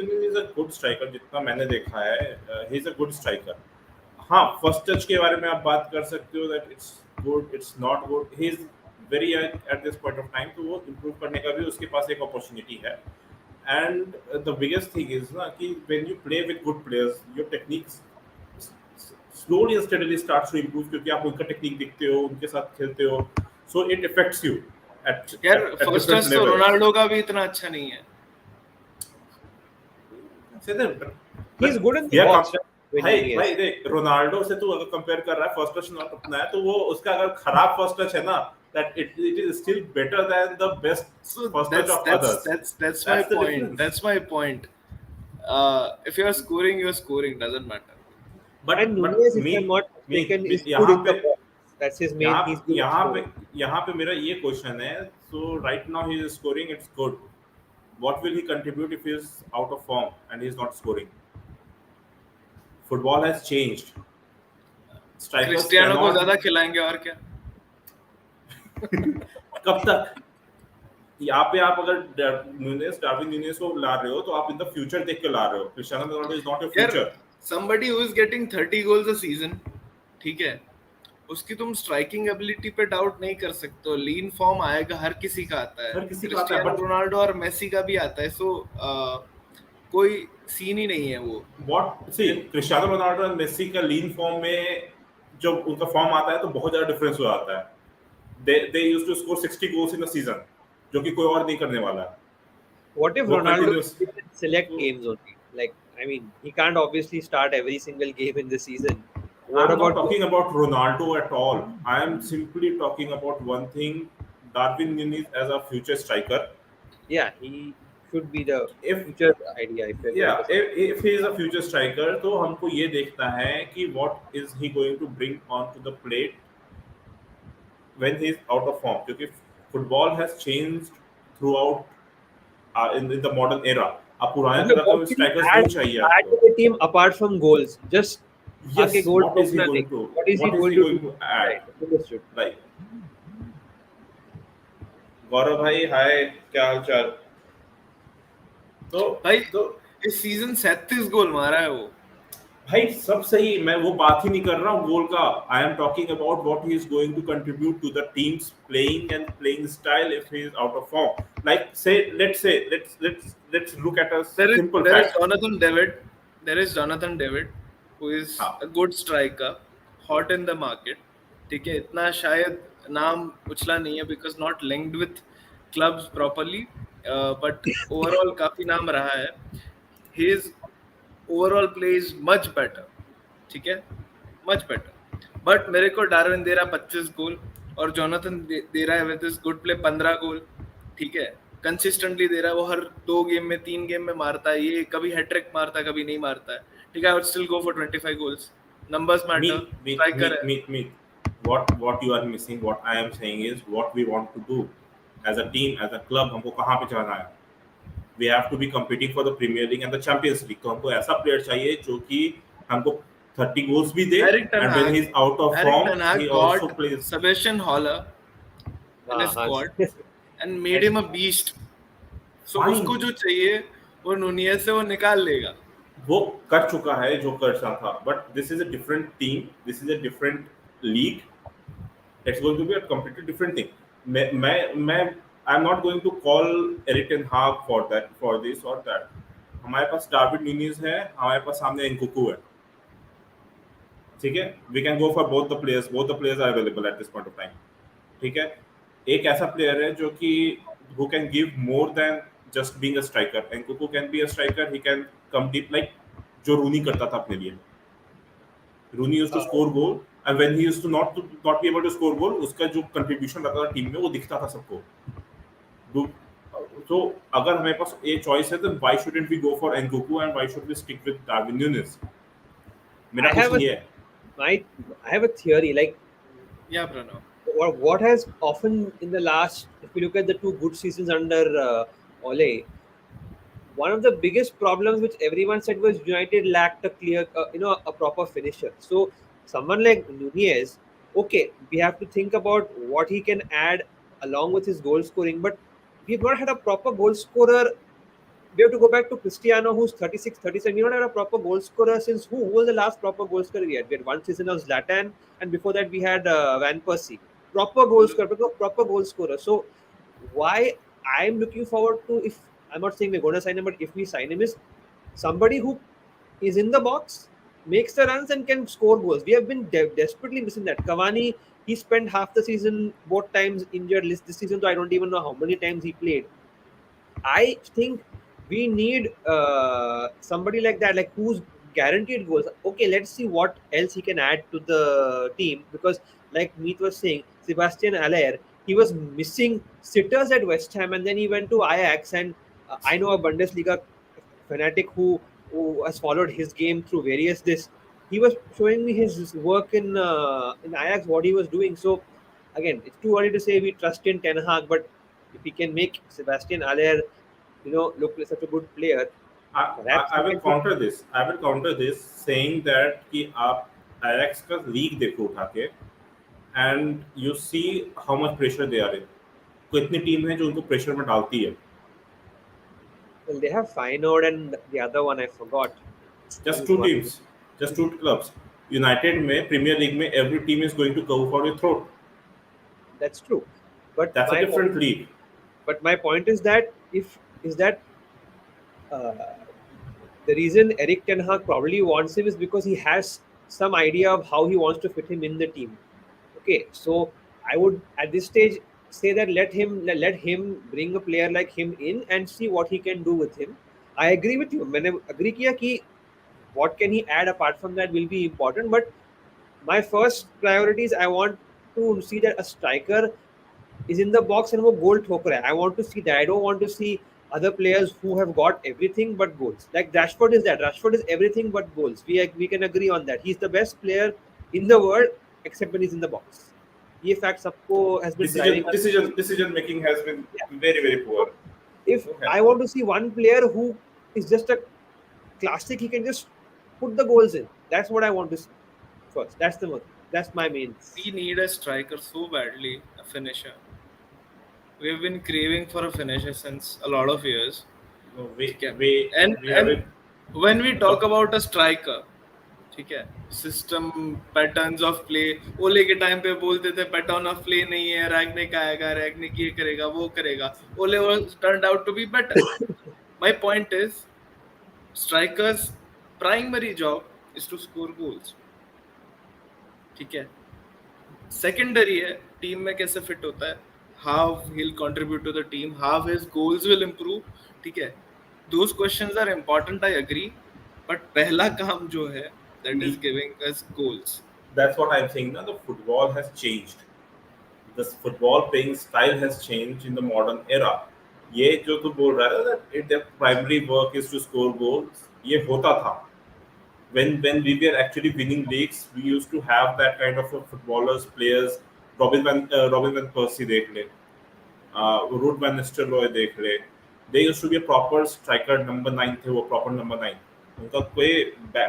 Speaker 2: Nunez is a good striker जितना मैंने देखा है. He is a good striker. हाँ, फर्स्ट टच के बारे में आप बात कर सकते हो that it's good, it's not good. He is very at this point of time, तो वो इम्प्रूव करने का भी उसके पास एक अपॉर्चुनिटी है. And the biggest thing is ना कि when you play with good players your techniques slowly and steadily starts to improve, क्योंकि आप उनका टेक्निक देखते हो, उनके साथ खेलते हो, so it affects you at
Speaker 1: यार
Speaker 2: at
Speaker 1: फर्स्ट
Speaker 2: different
Speaker 1: टच तो
Speaker 2: levels.
Speaker 1: रोनाल्डो का भी इतना अच्छा नहीं है.
Speaker 2: Say that,
Speaker 3: He is good in the
Speaker 2: Yeah,
Speaker 3: box. when
Speaker 2: भाई
Speaker 3: he is.
Speaker 2: भाई देख, रोनाल्डो से तू अगर कंपेयर कर रहा है फर्स्ट टच नॉट अपना है, तो वो उसका अगर खराब फर्स्ट टच है ना, that it is still better than the best
Speaker 1: So
Speaker 2: first touch of others.
Speaker 1: that's my
Speaker 2: That's the
Speaker 1: point.
Speaker 2: difference.
Speaker 1: That's my point. If you're scoring, doesn't matter.
Speaker 2: But
Speaker 3: And Nunez, if
Speaker 2: me
Speaker 3: I'm not mistaken, is
Speaker 2: यहाँ
Speaker 3: good in the
Speaker 2: पे
Speaker 3: box. That's his main. He's good.
Speaker 2: यहाँ पे मेरा ये question है. So right now he is scoring, it's good. What will he contribute if he is out of form and he is not scoring? Football has changed. Strikers
Speaker 1: Cristiano को
Speaker 2: cannot-
Speaker 1: ज्यादा खिलाएंगे और क्या.
Speaker 2: कब तक? यहाँ पे आप अगर डार्विन न्यूनेज़ को ला रहे हो, तो आप इन द फ्यूचर देख के ला रहे हो. Cristiano Ronaldo is not your
Speaker 1: यार
Speaker 2: future.
Speaker 1: somebody who is getting 30 goals a season, ठीक है, उसकी तुम स्ट्राइकिंग एबिलिटी पे डाउट नहीं कर सकते हो. लीन फॉर्म आएगा, हर किसी का आता है.
Speaker 2: हर किसी का आता है,
Speaker 1: क्रिस्टियानो
Speaker 2: but-
Speaker 1: रोनाल्डो और मेसी का भी आता है. सो कोई सीन ही नहीं है वो.
Speaker 2: व्हाट सी क्रिस्टियानो रोनाल्डो और मेसी का लीन फॉर्म में जब उनका फॉर्म आता है तो बहुत ज्यादा डिफरेंस हो जाता है. They used to score 60 goals in a season, जो कि कोई और नहीं करने वाला है.
Speaker 3: What if
Speaker 2: What
Speaker 3: Ronaldo
Speaker 2: continues?
Speaker 3: can select games only? Like, I mean, he can't obviously start every single game in the season. What
Speaker 2: I'm
Speaker 3: about
Speaker 2: not talking about Ronaldo at all. I am simply talking about one thing: Darwin Núñez as a future striker.
Speaker 3: Yeah, he should be the
Speaker 2: If
Speaker 3: future idea. If you're
Speaker 2: yeah,
Speaker 3: going to-
Speaker 2: if he is a future striker, तो हमको ये देखना है कि what is he going to bring onto the plate when he is out of form, क्योंकि football has changed throughout in the modern era. अब पुराने तरह
Speaker 3: What
Speaker 2: के
Speaker 3: did he
Speaker 2: स्ट्राइकर्स
Speaker 3: add-
Speaker 2: नहीं चाहिए
Speaker 3: add
Speaker 2: आपको.
Speaker 3: to the team apart from goals? Just
Speaker 2: Yes,
Speaker 3: आगे goal
Speaker 2: what is he
Speaker 3: ठोकना
Speaker 2: going
Speaker 3: नहीं.
Speaker 2: to?
Speaker 3: What is he going to do?
Speaker 2: add?
Speaker 3: Right, understood.
Speaker 2: Right. गौरव भाई, हाय, क्या हाल चाल? तो
Speaker 1: भाई
Speaker 2: तो
Speaker 1: इस सीजन 37 गोल मारा है वो.
Speaker 2: भाई सब सही, मैं वो बात ही नहीं कर रहा हूँ गोल का. I am talking about what he is going to contribute to the teams playing style if he is out of form. Like let's look at a simple
Speaker 1: There is
Speaker 2: fact.
Speaker 1: Jonathan David who is
Speaker 2: हाँ.
Speaker 1: a good striker, hot in the market. ठीक है, इतना शायद नाम उछला नहीं है because not linked with clubs properly, but overall काफी नाम रहा है. His overall play is much better. ठीक है, much better. But मेरे को डार्विन दे रहा 25 गोल और जोनाथन दे रहा है with his good play 15 गोल. ठीक है, कंसिस्टेंटली दे रहा है, वो हर 2 गेम में 3 गेम में मारता है, ये कभी हैट्रिक मारता है कभी नहीं मारता है, ठीक है, I would still go for 25 goals. Numbers matter, striker है.
Speaker 2: Meet. What you are missing, what I am saying is what we want to do as a team, as a club. हमको कहाँ पे जाना है? We have to be competing for the Premier League and the Champions League. तो हमको ऐसा player चाहिए जो कि हमको 30 goals भी दे,
Speaker 1: Eric Ten
Speaker 2: and when
Speaker 1: Hag,
Speaker 2: he is out of
Speaker 1: Eric
Speaker 2: form,
Speaker 1: Ten Hag
Speaker 2: he also
Speaker 1: got
Speaker 2: plays.
Speaker 1: Sebastian Haller in his squad and made him a beast. So
Speaker 2: Fine.
Speaker 1: उसको जो चाहिए वो Nunez से वो निकाल लेगा.
Speaker 2: वो कर चुका है जो करना था, but this is a different team, this is a different league. It's going to be a completely different thing. मैं I'm not going to call Eric Ten Hag for that, for this or that. हमारे पास Darwin न्यूनीज है, हमारे पास सामने एनकुकू है, ठीक है. We can go for both the players are available at this point of time, ठीक है. एक ऐसा प्लेयर है जो कि who can give more than just being a striker. Nkunku can be a striker, he can come deep like जो रूनी करता था अपने लिए. Rooney used to score goal, and when he used to not be able to score goal, उसका जो contribution रहता था team में वो दिखता था सबको. तो अगर हमारे पास ये चॉइस है तो why shouldn't we go for Nkunku and why should we stick with Darwin Núñez? मेरा क्वेश्चन ये है.
Speaker 3: I have a theory, like
Speaker 1: Yeah, Pranav.
Speaker 3: what has often in the last, if you look at the 2 good seasons under Ole, one of the biggest problems which everyone said was United lacked a clear, a proper finisher. So someone like Nunez, okay, we have to think about what he can add along with his goal scoring, but we've not had a proper goal scorer. We have to go back to Cristiano, who's 36, 37. We don't have a proper goal scorer since who? Who was the last proper goal scorer we had? We had one season of Zlatan, and before that we had Van Persie. Proper goal scorer. So why I'm looking forward to, if I'm not saying we're going to sign him, but if we sign him, is somebody who is in the box, makes the runs and can score goals. We have been desperately missing that. Cavani, he spent half the season both times injured this season, so I don't even know how many times he played. I think we need somebody like that, like who's guaranteed goals. Okay, let's see what else he can add to the team, because like Meet was saying, Sebastian Aller, he was missing sitters at West Ham and then he went to Ajax, and I know a Bundesliga fanatic who has followed his game through various this. He was showing me his work in Ajax, what he was doing. So again, it's too early to say we trust in Ten Hag, but if he can make Sebastian Aller, look like such a good player.
Speaker 2: I will counter this. Saying that कि आप Ajax का league देखो उठा के, and you see how much pressure they are in. कोई इतनी team है जो उनको प्रेशर में डालती है.
Speaker 3: Well, they have Feyenoord and the other one I forgot.
Speaker 2: Just 2 teams, just 2 clubs. United में Premier League में every team is going to go for your throat.
Speaker 3: That's true, but
Speaker 2: that's a different league.
Speaker 3: But my point is that the reason Eric Ten Hag probably wants him is because he has some idea of how he wants to fit him in the team. Okay, so I would at this stage say that let him bring a player like him in and see what he can do with him. I agree with you. मैंने agree किया कि what can he add apart from that will be important, but my first priority is I want to see that a striker is in the box and वो goal ठोक रहा है. I want to see that. I don't want to see other players who have got everything but goals. Like Rashford is that. Rashford is everything but goals. We can agree on that. He's the best player in the world except when he's in the box. ये fact सबको has been
Speaker 2: decision making has been very, very poor.
Speaker 3: If I want to see one player who is just a classic, he can just put the goals in. That's what I want to see first. That's my main.
Speaker 1: We need a striker so badly, a finisher. We've been craving for a finisher since a lot of years.
Speaker 2: No,
Speaker 1: and when we talk about a striker, ठीक है, system patterns of play, ओले के time पे बोलते थे pattern of play नहीं है, रैग्निक आएगा, रैग्निक ये करेगा वो करेगा, Ole was turned out to be better. My point is strikers primary job is to score goals, ठीक है. सेकेंडरी है टीम में कैसे फिट होता है, how he will contribute to the team, how his goals will improve, ठीक है. Those questions are important, I agree, but पहला काम जो है that is giving us goals.
Speaker 2: That's what I'm saying. Now the football has changed. The football playing style has changed in the modern era. ये जो तू बोल रहा है that it their primary work is to score goals, ये होता था when we were actually winning leagues. We used to have that kind of a footballers players. Robin van Persie देख ले, Ruud van Nistelrooy देख ले. They used to be a proper striker, number 9 थे वो, proper number 9. उनका कोई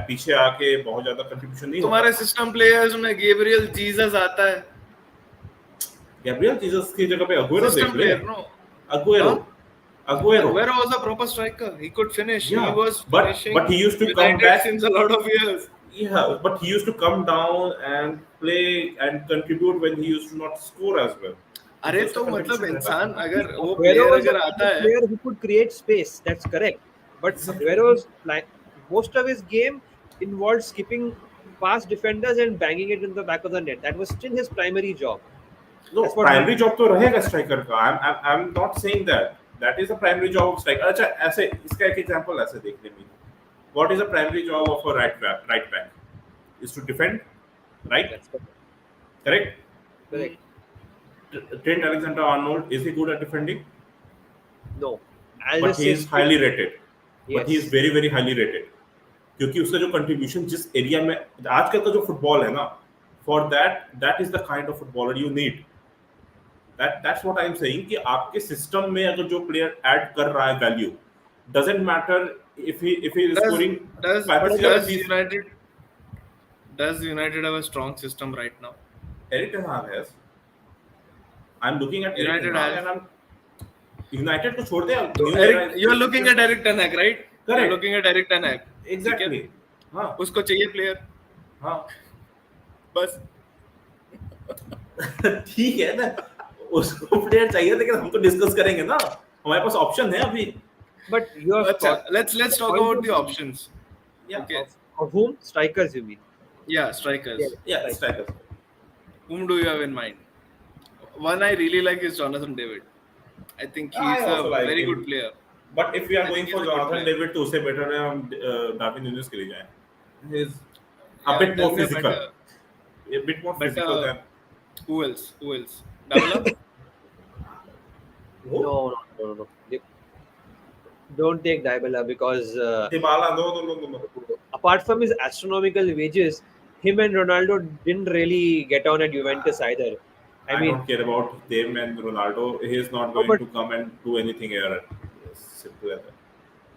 Speaker 2: पीछे आके बहुत ज्यादा कंट्रीब्यूशन नहीं
Speaker 1: तुम्हारे
Speaker 2: होता.
Speaker 1: सिस्टम प्लेयर्स में गैब्रियल जीसस आता है,
Speaker 2: गैब्रियल जीसस की जगह पे अगुएरो
Speaker 1: सिस्टम
Speaker 2: देख ले.
Speaker 1: Player no.
Speaker 2: Aguero.
Speaker 1: Aguero was a proper striker. He could finish.
Speaker 2: Yeah,
Speaker 1: He was
Speaker 2: but
Speaker 1: finishing
Speaker 2: he used to come
Speaker 1: United
Speaker 2: back.
Speaker 1: since a lot of years.
Speaker 2: Yeah, but he used to come down and play and contribute when he used to not score as well.
Speaker 1: अरे
Speaker 2: Just
Speaker 1: तो
Speaker 2: a
Speaker 1: मतलब
Speaker 2: contribution
Speaker 1: इंसान
Speaker 2: रहता.
Speaker 1: अगर वो
Speaker 3: Aguero
Speaker 1: player
Speaker 3: was
Speaker 1: अगर
Speaker 3: a
Speaker 1: आता है,
Speaker 3: player who could create space. That's correct. But
Speaker 2: Exactly.
Speaker 3: Aguero's most of his game involved skipping past defenders and banging it in the back of the net. That was still his primary job.
Speaker 2: No,
Speaker 3: That's what
Speaker 2: primary job तो रहेगा striker का. I'm not saying that. That is a primary job of striker. अच्छा ऐसे इसका एक example ऐसे देख ले मेरी. What is the primary job of a right back? Is to defend, right?
Speaker 3: That's correct.
Speaker 2: Correct?
Speaker 3: Correct.
Speaker 2: Trent Alexander-Arnold, is he good at defending?
Speaker 3: No. I'll
Speaker 2: But
Speaker 3: just
Speaker 2: he
Speaker 3: say
Speaker 2: is highly rated.
Speaker 3: Yes.
Speaker 2: But he is very very highly rated. क्योंकि उसका जो contribution जिस area में आजकल का जो football है ना, for that is the kind of footballer you need. That's what I am saying कि आपके सिस्टम में अगर जो प्लेयर ऐड कर रहा है value, doesn't matter if he is scoring.
Speaker 1: Does United have a strong system right now?
Speaker 2: Eric Ten Hag has. I'm looking at Eric
Speaker 1: United
Speaker 2: Ten Hag
Speaker 1: has.
Speaker 2: and I'm United को छोड़ दे.
Speaker 1: You're looking at Eric Ten Hag, right?
Speaker 2: Correct.
Speaker 1: You're looking at Eric Ten Hag.
Speaker 2: Exactly. हाँ
Speaker 1: उसको चाहिए player,
Speaker 2: हाँ
Speaker 1: बस.
Speaker 2: ठीक है ना, उसको प्लेयर चाहिए लेकिन हम तो डिस्कस करेंगे ना, हमारे पास ऑप्शन है अभी.
Speaker 3: But you have
Speaker 1: अच्छा, let's talk about the options.
Speaker 2: Yeah.
Speaker 1: Okay.
Speaker 3: of whom? Strikers, you mean?
Speaker 1: Yeah, strikers.
Speaker 2: Yeah, strikers.
Speaker 1: Whom do you have in mind? One I really like is Jonathan David. I think
Speaker 2: I
Speaker 1: he's a
Speaker 2: also like
Speaker 1: very
Speaker 2: him.
Speaker 1: good player.
Speaker 2: But if we are
Speaker 1: I
Speaker 2: going
Speaker 1: think
Speaker 2: for
Speaker 1: he's a good
Speaker 2: Jonathan
Speaker 1: player.
Speaker 2: David, तो उससे better है हम Darwin newness के लिए जाएं. He is a
Speaker 1: Yeah,
Speaker 2: bit more
Speaker 1: tell me
Speaker 2: physical.
Speaker 1: better.
Speaker 2: A bit more
Speaker 1: But,
Speaker 2: physical than.
Speaker 1: Who else? Dabla?
Speaker 3: No. Don't take Dybala because
Speaker 2: Dybala, no.
Speaker 3: apart from his astronomical wages, him and Ronaldo didn't really get on at Juventus either.
Speaker 2: I
Speaker 3: mean,
Speaker 2: don't care about them and Ronaldo. He is not
Speaker 3: No,
Speaker 2: going
Speaker 3: but-
Speaker 2: to come and do anything here. Simple as that.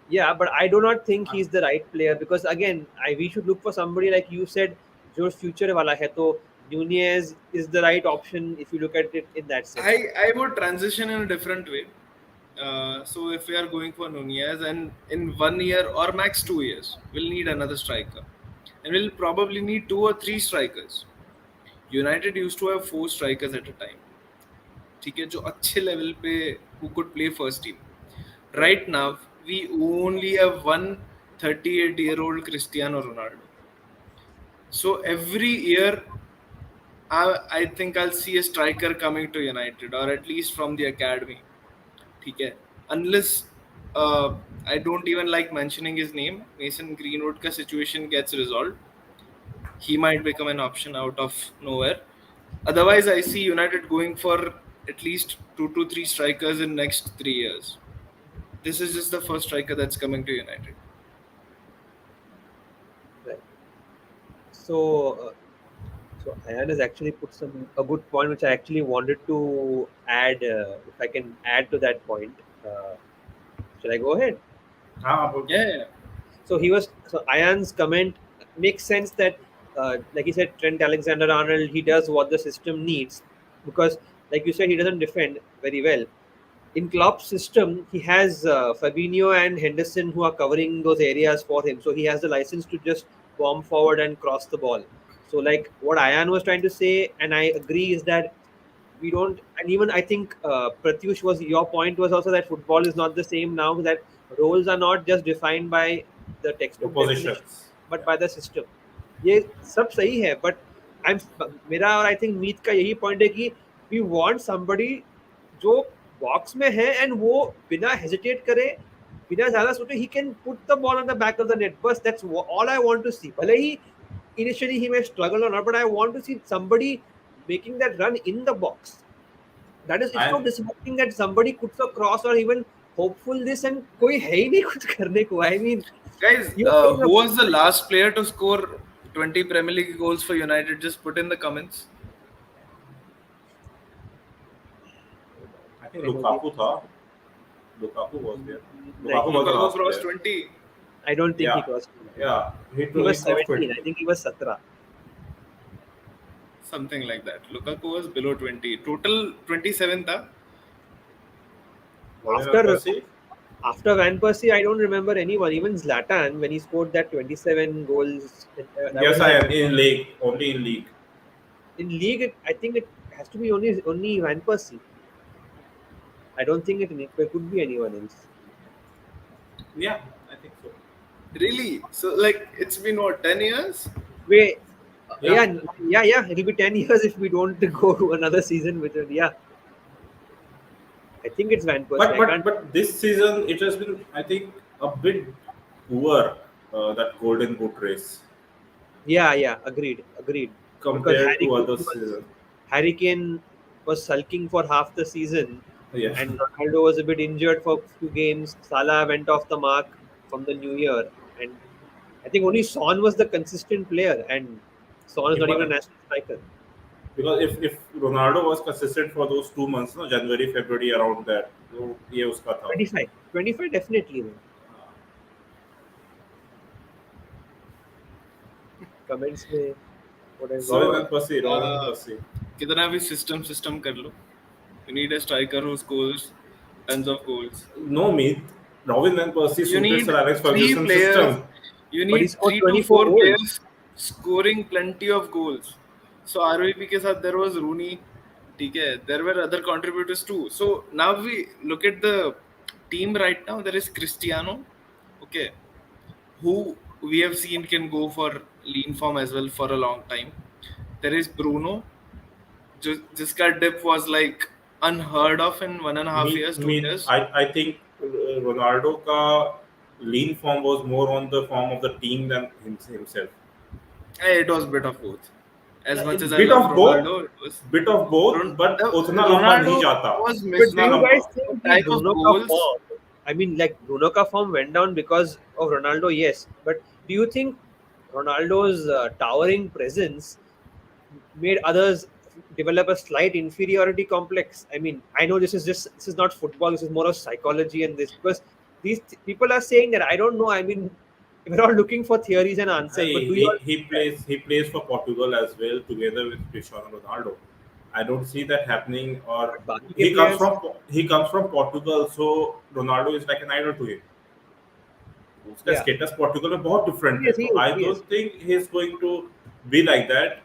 Speaker 3: yeah, but I do not think he's the right player because again, we should look for somebody like you said, जो future वाला है. तो Nunez is the right option if you look at it in that sense.
Speaker 1: I would transition in a different way. So if we are going for Nunez, and in 1 year or max 2 years, we'll need another striker, and we'll probably need 2 or 3 strikers. United used to have 4 strikers at a time. ठीक है, जो अच्छे level पे who could play first team. Right now, we only have one 38-year-old Cristiano Ronaldo. So every year, I think I'll see a striker coming to United, or at least from the academy. ठीक है, unless I don't even like mentioning his name, Mason Greenwood का situation gets resolved, he might become an option out of nowhere. Otherwise, I see United going for at least 2 to 3 strikers in next 3 years. This is just the first striker that's coming to United.
Speaker 3: So Ayan has actually put a good point, which I actually wanted to add. If I can add to that point, shall I go ahead?
Speaker 1: Yeah.
Speaker 3: So Ayan's comment makes sense that, like he said, Trent Alexander-Arnold, he does what the system needs because, like you said, he doesn't defend very well. In Klopp's system, he has Fabinho and Henderson who are covering those areas for him. So he has the license to just bomb forward and cross the ball. So like what Ayan was trying to say, and I agree, is that we don't, and even I think Pratyush, your point was also that football is not the same now, that roles are not just defined by the textbook definition, but by the system. ये सब सही है, but मेरा और I think मीत का यही point है कि we want somebody जो बॉक्स में है and वो बिना hesitate करे, बिना ज़्यादा सोचे, he can put the ball on the back of the net. Bus, that's all I want to see. भले ही initially he may struggle or not, but I want to see somebody making that run in the box. That is, it's so disappointing that somebody puts a cross or even hopeful this and कोई है ही नहीं कुछ करने को. I mean,
Speaker 1: Guys,
Speaker 3: you're playing
Speaker 1: who
Speaker 3: a-
Speaker 1: was the last player to score 20 Premier League goals for United? Just put in the comments.
Speaker 2: I think Lukaku था. Lukaku was there. Lukaku was the
Speaker 1: Lukaku
Speaker 2: last
Speaker 1: crossed
Speaker 2: player.
Speaker 1: 20.
Speaker 3: I don't think
Speaker 2: Yeah.
Speaker 3: he crossed.
Speaker 2: Yeah,
Speaker 3: He was
Speaker 2: crossed
Speaker 3: 17.
Speaker 2: 20.
Speaker 3: I think he was 17.
Speaker 1: Something like that. Lukaku was below 20. Total 27 tha.
Speaker 3: After Van Persie, I don't remember anyone. Even Zlatan, when he scored that 27 goals. That
Speaker 2: Yes,
Speaker 3: was
Speaker 2: I
Speaker 3: like-
Speaker 2: am in league. Only in league.
Speaker 3: In league, I think it has to be only Van Persie. I don't think there could be anyone else.
Speaker 2: Yeah, I think so.
Speaker 1: Really? So like it's been what 10 years?
Speaker 3: Wait,
Speaker 2: Yeah.
Speaker 3: yeah. It'll be 10 years if we don't go another season with it. Yeah. I think it's Van Persie. I
Speaker 2: But
Speaker 3: can't-
Speaker 2: but this season it has been, I think, a bit poor, that Golden Boot race
Speaker 3: Yeah. Agreed.
Speaker 2: compared
Speaker 3: Harry
Speaker 2: to
Speaker 3: Kane
Speaker 2: other
Speaker 3: was-
Speaker 2: seasons.
Speaker 3: Harry Kane was sulking for half the season,
Speaker 2: Yeah.
Speaker 3: and Ronaldo was a bit injured for a few games. Salah went off the mark from the new year, and I think only Son was the consistent player, and Son is not even a national striker.
Speaker 2: Because if Ronaldo was consistent for those 2 months, no, January, February, around that, तो ये उसका था.
Speaker 3: 25 definitely. Man. Comments में whatever.
Speaker 1: So,
Speaker 2: Robin Van Persie.
Speaker 1: कितना भी system कर लो. You need a striker who scores tons of goals.
Speaker 2: No, Meet. Robin Van Persie
Speaker 1: You
Speaker 2: suited
Speaker 1: need
Speaker 2: Sir Alex
Speaker 1: 3
Speaker 2: Ferguson's
Speaker 1: players.
Speaker 2: system.
Speaker 1: You
Speaker 3: But he
Speaker 1: need
Speaker 3: scored
Speaker 1: 3 to
Speaker 3: 24
Speaker 1: 4
Speaker 3: goals.
Speaker 1: players scoring plenty of goals. So RVP के साथ there was Rooney. ठीक है. There were other contributors too. So now we look at the team right now. There is Cristiano. Okay. Who we have seen can go for lean form as well for a long time. There is Bruno. जिसका dip was like unheard of in 1.5 years, 2 years.
Speaker 2: I think Ronaldo का lean form was more on the form of the team than himself.
Speaker 1: It was bit of both. As much as I
Speaker 2: Bit
Speaker 1: love
Speaker 2: of both.
Speaker 1: Ronaldo, it was
Speaker 2: Bit of both, but उतना लंबा नहीं जाता.
Speaker 1: was
Speaker 3: But do you
Speaker 1: missing
Speaker 3: guys think
Speaker 1: type of
Speaker 3: Bruno
Speaker 1: goals.
Speaker 3: ka form? I mean, like Bruno ka form went down because of Ronaldo, yes. But do you think Ronaldo's towering presence made others develop a slight inferiority complex? I mean, I know this is not football. This is more of psychology, and this because these people are saying that. I don't know. I mean, we're all looking for theories and answers. But do you all,
Speaker 2: He plays for Portugal as well together with Cristiano Ronaldo. I don't see that happening. Or
Speaker 3: बाकी
Speaker 2: he
Speaker 3: के
Speaker 2: comes
Speaker 3: players-
Speaker 2: he comes from Portugal, so Ronaldo is like an idol to him. उसका
Speaker 3: Yeah.
Speaker 2: status Portugal में बहुत different है.
Speaker 3: Yes, he
Speaker 2: So
Speaker 3: is,
Speaker 2: I
Speaker 3: he is.
Speaker 2: don't think he's going to be like that.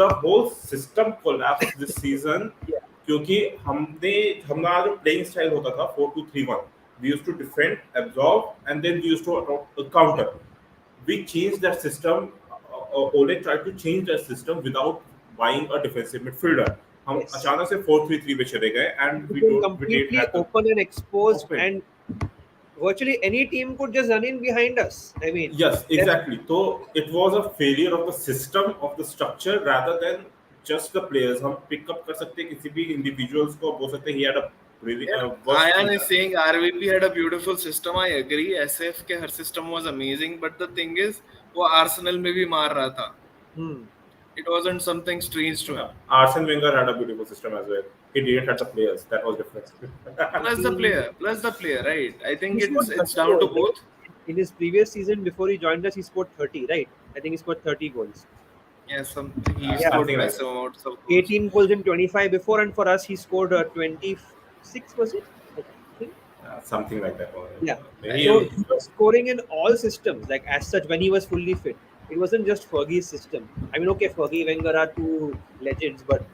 Speaker 2: The whole system collapsed this season.
Speaker 3: Yeah.
Speaker 2: क्योंकि हमारा जो playing style होता था 4-2-3-1. We used to defend, absorb, and then we used to counter. We changed that system. Ole tried to change that system without buying a defensive midfielder. हम
Speaker 3: Yes.
Speaker 2: अचानक से 4-3-3 पे चले गए, and we
Speaker 3: became
Speaker 2: didn't
Speaker 3: completely
Speaker 2: have the
Speaker 3: open and exposed,
Speaker 2: Open.
Speaker 3: and virtually any team could just run in behind us. I mean,
Speaker 2: Yes, exactly. So it was a failure of the system, of the structure, rather than just the players. हम pick up कर सकते हैं किसी भी individuals को, बोल सकते हैं he had a really worst
Speaker 1: Ayan
Speaker 2: season.
Speaker 1: is saying RVP had a beautiful system. I agree. SF के हर system was amazing, but the thing is, वो Arsenal में भी मार रहा था.
Speaker 3: hmm.
Speaker 1: It wasn't something strange to him.
Speaker 2: Arsene Wenger had a beautiful system as well. He didn't have the players. That was different.
Speaker 1: Plus the player, right? I think
Speaker 3: He scored
Speaker 1: it's
Speaker 3: 30
Speaker 1: down to
Speaker 3: goals,
Speaker 1: both.
Speaker 3: In his previous season, before he joined us, he scored 30, right? I think he scored 30 goals.
Speaker 1: Yeah, he
Speaker 3: Yeah.
Speaker 1: scored
Speaker 2: Something like
Speaker 1: massive amounts of goals.
Speaker 3: 18 goals in 25 before, and for us, he scored 26, was it? I think.
Speaker 2: Something like that.
Speaker 3: Yeah.
Speaker 2: Maybe
Speaker 3: So he was scoring in all systems, like as such, when he was fully fit. It wasn't just Fergie's system. I mean, okay, Fergie, Wenger are two legends, but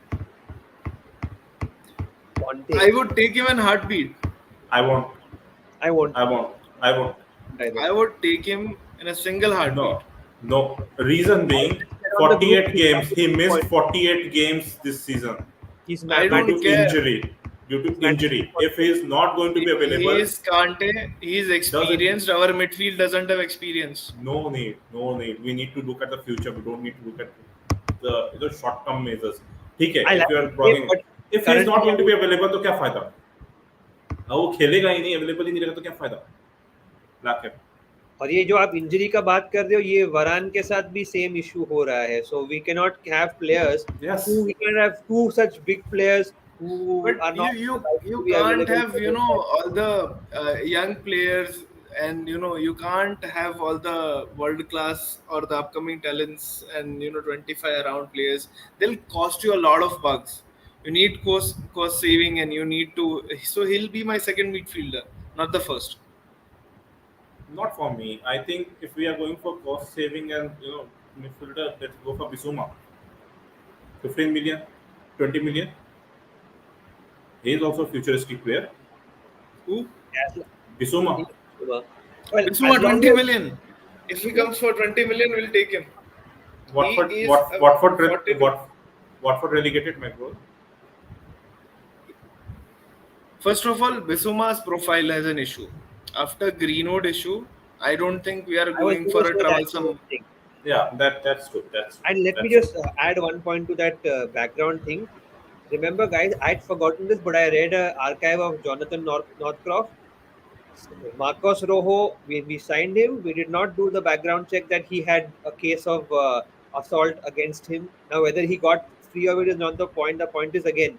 Speaker 3: Conte,
Speaker 1: I would take him in heartbeat.
Speaker 2: I won't.
Speaker 3: I won't.
Speaker 1: I would take him in a single heartbeat.
Speaker 2: No. Reason being, 48 games. He missed 48 games this season
Speaker 3: He's
Speaker 1: I
Speaker 3: mad.
Speaker 1: don't
Speaker 2: due to
Speaker 1: care.
Speaker 2: injury. Due to injury. If he is not going to be available,
Speaker 1: He is Kante. He is experienced. Our midfield doesn't have experience.
Speaker 2: no need. We need to look at the future. We don't need to look at the short-term measures. ठीक है.
Speaker 3: I
Speaker 2: If
Speaker 3: like
Speaker 2: you are
Speaker 3: it,
Speaker 2: bringing,
Speaker 3: but
Speaker 2: if he is not
Speaker 3: currently-
Speaker 2: going to be available, तो क्या फायदा? वो खेलेगा ही नहीं, available ही नहीं रहेगा तो क्या फायदा लाके।
Speaker 3: और ये जो आप इंजरी का बात कर रहे हो, ये वरान के साथ भी सेम इशू हो रहा है. So we can not have players
Speaker 2: Yes.
Speaker 3: who we can have two such big players who
Speaker 1: But
Speaker 3: are not
Speaker 1: you
Speaker 3: likely
Speaker 1: you
Speaker 3: to be
Speaker 1: can't
Speaker 3: available
Speaker 1: have,
Speaker 3: for
Speaker 1: you
Speaker 3: those
Speaker 1: know,
Speaker 3: matches.
Speaker 1: all the young players, and you know you can't have all the world class or the upcoming talents and 25 around players. They'll cost you a lot of bucks. You need cost saving, and you need to. So he'll be my second midfielder, not the first.
Speaker 2: Not for me. I think if we are going for cost saving and midfielder, let's go for Bissouma. 15 million, 20 million. He is also a futuristic player.
Speaker 1: Who?
Speaker 3: As,
Speaker 2: Bissouma.
Speaker 3: well, as
Speaker 1: Bissouma,
Speaker 3: long
Speaker 1: 20
Speaker 3: as
Speaker 1: million. If he comes for 20 million, we'll take him.
Speaker 2: Watford,
Speaker 1: He is a
Speaker 2: Watford,
Speaker 1: 42.
Speaker 2: Watford relegated, my bro.
Speaker 1: First of all, Bissouma's profile has an issue. After Greenwood issue, I don't think we are
Speaker 3: I was
Speaker 1: going
Speaker 3: going
Speaker 1: for
Speaker 3: to
Speaker 1: a
Speaker 3: say that same
Speaker 1: troublesome.
Speaker 3: thing.
Speaker 2: Yeah, that's true. That's
Speaker 3: And let me
Speaker 2: that's
Speaker 3: just add one point to that background thing. Remember, guys, I'd forgotten this, but I read an archive of Jonathan Northcroft. Marcos Rojo, we signed him. We did not do the background check that he had a case of assault against him. Now, whether he got free of it is not the point. The point is, again,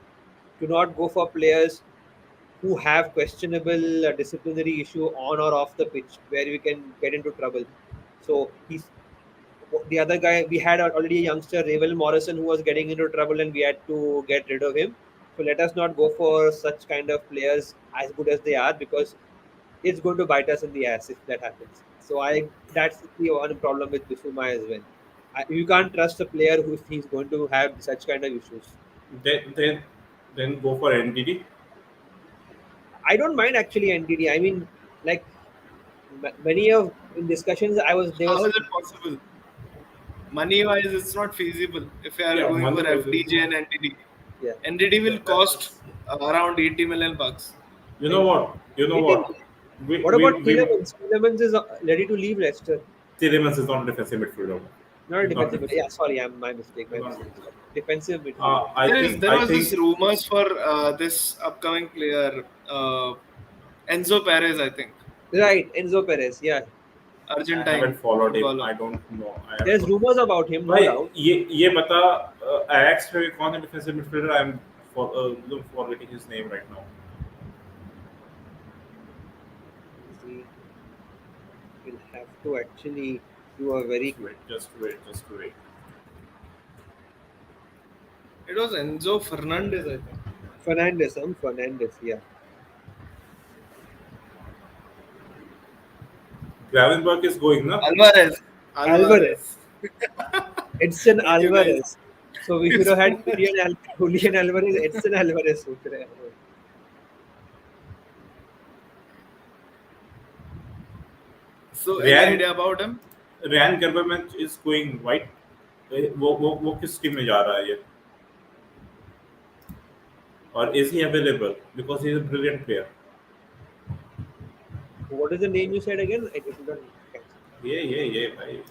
Speaker 3: do not go for players who have questionable disciplinary issue on or off the pitch where we can get into trouble. So he's the other guy. We had already a youngster, Ravel Morrison, who was getting into trouble, and we had to get rid of him. So let us not go for such kind of players as good as they are, because it's going to bite us in the ass if that happens. So that's the one problem with Bissouma as well. You can't trust a player who he's going to have such kind of issues.
Speaker 2: then go for NDD.
Speaker 3: I don't mind actually NDD. I mean, like many of in discussions, there
Speaker 1: How
Speaker 3: was
Speaker 1: is it possible? Money wise, it's not feasible if you are
Speaker 2: Yeah,
Speaker 1: going for
Speaker 2: money wise,
Speaker 1: FDJ and NDD.
Speaker 3: yeah.
Speaker 1: NDD will cost
Speaker 2: that's
Speaker 1: around 80 million bucks.
Speaker 2: you know what? You know
Speaker 3: 18.
Speaker 2: what? We
Speaker 3: What
Speaker 2: we
Speaker 3: about
Speaker 2: we
Speaker 3: Tielemans? Tielemans is ready to leave Leicester.
Speaker 2: Tielemans is not a defensive midfielder.
Speaker 3: Not a
Speaker 2: He's not
Speaker 3: defensive.
Speaker 2: defensive.
Speaker 3: Yeah, sorry, my mistake. My
Speaker 2: He's not
Speaker 3: mistake.
Speaker 2: defensive.
Speaker 3: Defensive midfielder.
Speaker 1: There
Speaker 2: I
Speaker 1: was this
Speaker 2: think
Speaker 1: rumors for this upcoming player, Enzo Perez, I think,
Speaker 3: Right, Enzo Perez. Yeah,
Speaker 2: I haven't
Speaker 1: Argentine
Speaker 2: followed him.
Speaker 1: footballer.
Speaker 2: I don't know. I have
Speaker 3: there's
Speaker 2: not.
Speaker 3: rumors about him, no
Speaker 2: भाई
Speaker 3: doubt.
Speaker 2: ये बता Ajax में कौन है defensive midfielder? I am forgetting his name right now.
Speaker 3: See, we'll have to actually do a very
Speaker 2: Just wait.
Speaker 1: It was Enzo Fernandez, I think.
Speaker 3: Fernandez. Yeah,
Speaker 2: Gravenberch is going, na?
Speaker 1: Alvarez.
Speaker 3: Edson
Speaker 1: Thank you, guys.
Speaker 3: Alvarez. So we should have had Julian Alvarez, Edson Alvarez. सोच रहे हैं.
Speaker 1: So, any
Speaker 2: Ryan-
Speaker 1: idea about him?
Speaker 2: Ryan Gravenberch is going white. वो किस team में जा रहा है ये? Or is he available? Because he is a brilliant player.
Speaker 3: What is the name you said again? I did not catch.
Speaker 2: ये भाई.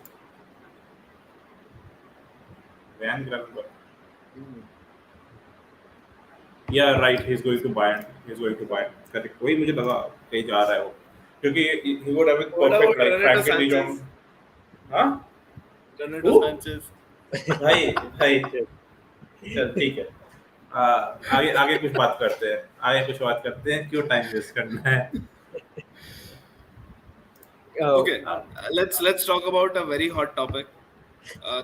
Speaker 2: Ryan Gravenberch.
Speaker 3: Hmm.
Speaker 2: Yeah, right. He's going to Bayern. Correct. वही मुझे लगा कहीं जा रहा है वो. क्योंकि he would have been
Speaker 1: What
Speaker 2: perfect
Speaker 1: about
Speaker 2: like
Speaker 1: Renato
Speaker 2: Frankie de Jong.
Speaker 1: Sanchez?
Speaker 2: हाँ?
Speaker 1: Renato
Speaker 2: Who?
Speaker 1: Sanchez.
Speaker 2: भाई चल ठीक है. आगे कुछ बात करते हैं. क्यों टाइम वेस्ट करना है?
Speaker 1: Okay, let's talk about a very hot topic.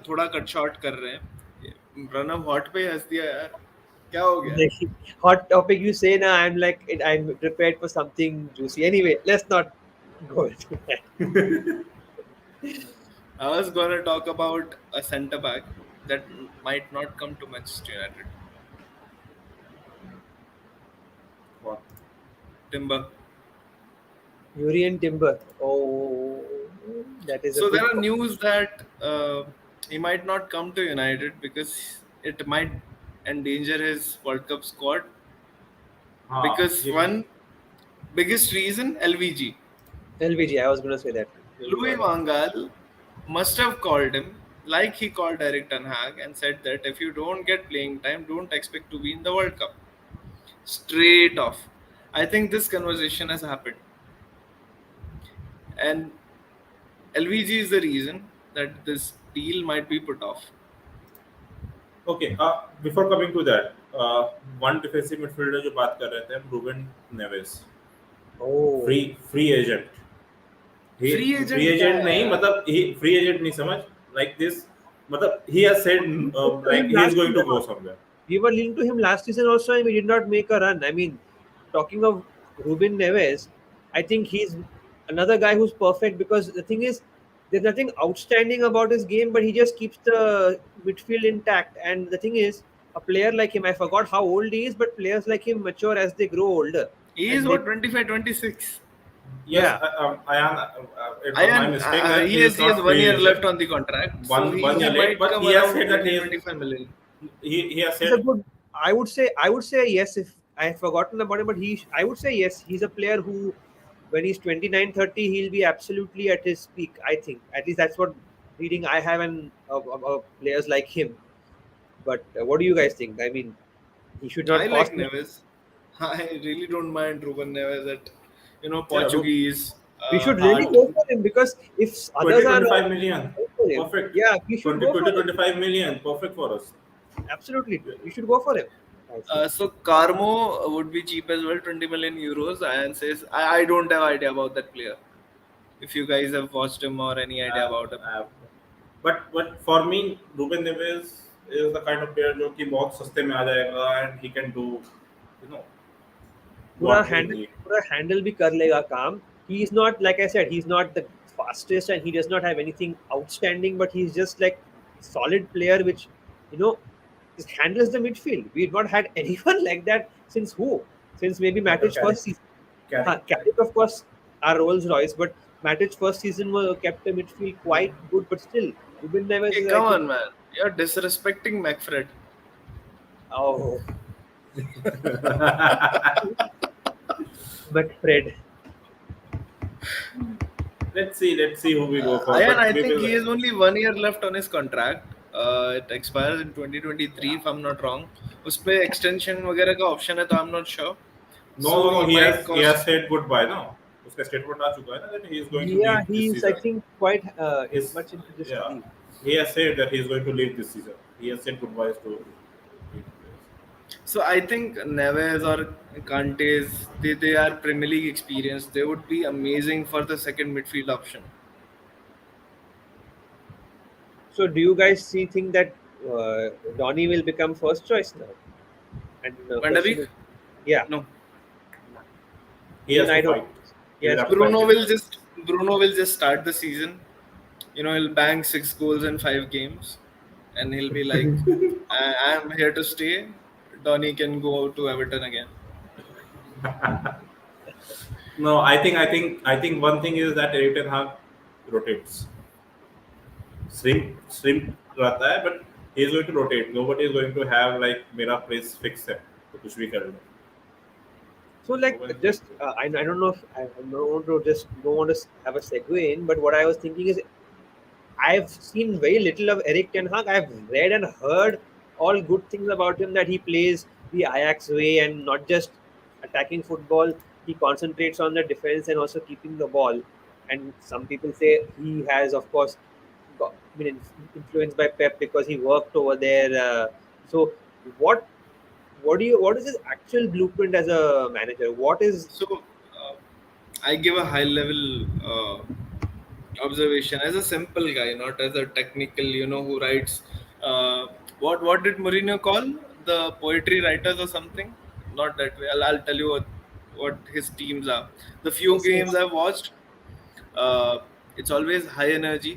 Speaker 1: थोड़ा कट शॉर्ट कर रहे हैं. प्रणव हॉट पे हंस दिया यार. क्या हो गया?
Speaker 3: Hot topic you say now. I'm prepared for something juicy. Anyway, let's not go into that.
Speaker 1: I was gonna talk about a centre back that might not come to Manchester United.
Speaker 2: What?
Speaker 1: Timber.
Speaker 3: Urian Timber. Oh, that is.
Speaker 1: So there are news that he might not come to United because it might endanger his World Cup squad. Because one biggest reason, LVG.
Speaker 3: LVG. I was going to say that.
Speaker 1: Louis van Gaal must have called him like he called Eric Ten Hag and said that if you don't get playing time, don't expect to be in the World Cup. Straight off. I think this conversation has happened, and LVG is the reason that this deal might be put off.
Speaker 2: Okay, before coming to that, one defensive midfielder जो बात कर रहे थे हम, Ruben Neves,
Speaker 3: Oh,
Speaker 2: free agent.
Speaker 1: Free agent
Speaker 2: free
Speaker 1: क्या
Speaker 2: agent
Speaker 1: है
Speaker 2: नहीं,
Speaker 1: यार?
Speaker 2: मतलब फ्री एजेंट नहीं समझ, like this, मतलब he has said like he is going to go somewhere.
Speaker 3: we were linked to him last season also, and we did not make a run. I mean, talking of Ruben Neves, I think he's another guy who's perfect because the thing is, there's nothing outstanding about his game, but he just keeps the midfield intact. And the thing is, a player like him, I forgot how old he is, but players like him mature as they grow older.
Speaker 1: He
Speaker 3: And
Speaker 1: is
Speaker 3: they,
Speaker 1: what 25, 26.
Speaker 2: Yes,
Speaker 3: Yeah.
Speaker 2: Ayan, it was my
Speaker 1: Ayan,
Speaker 2: mistake that
Speaker 1: he
Speaker 2: he is
Speaker 1: has
Speaker 2: not
Speaker 1: 1
Speaker 2: free
Speaker 1: year
Speaker 2: agent.
Speaker 1: left on the contract, so
Speaker 2: One
Speaker 1: he
Speaker 2: year late,
Speaker 1: might
Speaker 2: but
Speaker 1: come
Speaker 2: he has
Speaker 1: around
Speaker 2: said that
Speaker 1: 20,
Speaker 2: he is
Speaker 1: 25 million.
Speaker 2: he has
Speaker 3: He's a
Speaker 2: said
Speaker 3: good. I would say yes if I have forgotten about him, but I would say yes. He's a player who, when he's 29, 30, he'll be absolutely at his peak. I think at least that's what reading I have and of players like him. But what do you guys think? I mean, he should
Speaker 1: I
Speaker 3: not
Speaker 1: like
Speaker 3: cost.
Speaker 1: Neves. I really don't mind Ruben Neves at,
Speaker 2: yeah,
Speaker 1: Portuguese,
Speaker 3: We should really
Speaker 1: heart.
Speaker 3: go for him because if
Speaker 2: 20
Speaker 3: others are not
Speaker 2: 25 million,
Speaker 3: go for him,
Speaker 2: perfect.
Speaker 3: yeah, we should
Speaker 2: 20
Speaker 3: go for
Speaker 2: 20
Speaker 3: him.
Speaker 2: 25 million, perfect for us.
Speaker 3: Absolutely, we should go for him. I say.
Speaker 1: So Carmo would be cheap as well, 20 million euros. And says, I don't have idea about that player. If you guys have watched him or any idea about him.
Speaker 2: But for me, Ruben Neves is the kind of player जो कि बहुत सस्ते में आ जाएगा and he can do, you know,
Speaker 3: पूरा
Speaker 2: what we
Speaker 3: handle
Speaker 2: need.
Speaker 3: पूरा handle भी कर लेगा काम. He is not, like I said, he's not the fastest and he does not have anything outstanding, but he's just like solid player which you know just handles the midfield. We've not had anyone like that since who? Since maybe Matic
Speaker 2: Carrick.
Speaker 3: first season.
Speaker 2: Carrick.
Speaker 3: Carrick of course are Rolls Royce, but Matic first season kept the midfield quite good, but still Ruben Neves
Speaker 1: Hey,
Speaker 3: is, I
Speaker 1: come
Speaker 3: think,
Speaker 1: on, man. You're disrespecting McFred.
Speaker 3: oh, but Fred.
Speaker 2: Let's see who we go for.
Speaker 1: Ayan,
Speaker 2: But
Speaker 1: I
Speaker 2: we
Speaker 1: think
Speaker 2: will,
Speaker 1: he has only 1 year left on his contract. It expires in 2023, if I'm not wrong. उसपे extension वगैरह का option है, तो I'm not sure.
Speaker 2: no, he
Speaker 1: might
Speaker 2: has said goodbye now. उसका statement आ चुका है ना that he is going to
Speaker 3: Yeah,
Speaker 2: leave this
Speaker 3: he's I
Speaker 2: season.
Speaker 3: think quite
Speaker 2: His-
Speaker 3: much into this
Speaker 2: yeah.
Speaker 3: league.
Speaker 2: He has said that he is going to leave this season. He has said goodbyes to.
Speaker 1: So I think Neves or Kantes, they are Premier League experienced. They would be amazing for the second midfield option.
Speaker 3: So, do you guys think that Donny will become first choice now? And
Speaker 1: Van der
Speaker 3: question
Speaker 1: Beek?
Speaker 3: is- yeah,
Speaker 1: No.
Speaker 2: He has
Speaker 3: I
Speaker 2: to
Speaker 3: don't-
Speaker 2: fight.
Speaker 3: he has
Speaker 2: He'll have
Speaker 3: to
Speaker 2: to
Speaker 1: Bruno
Speaker 2: fight.
Speaker 1: will just start the season. He'll bang 6 goals in 5 games, and he'll be like, "I'm here to stay." Donny can go to Everton again.
Speaker 2: No, I think one thing is that Erik Ten Hag rotates. Shrimp रहता है, but he is going to rotate. Nobody is going to have like मेरा place fix है, तो कुछ भी कर लो.
Speaker 3: So, like, just I don't know if I don't want to have a segue in, but what I was thinking is, I've seen very little of Eric Ten Hag. I've read and heard all good things about him, that he plays the Ajax way and not just attacking football. He concentrates on the defense and also keeping the ball. And some people say he has, of course, been influenced by Pep because he worked over there. So, what is his actual blueprint as a manager? What is
Speaker 1: So I give a high level observation as a simple guy, not as a technical, who writes. What did Mourinho call the poetry writers or something? Not that way. I'll tell you what his teams are. The few games I've watched, it's always high energy.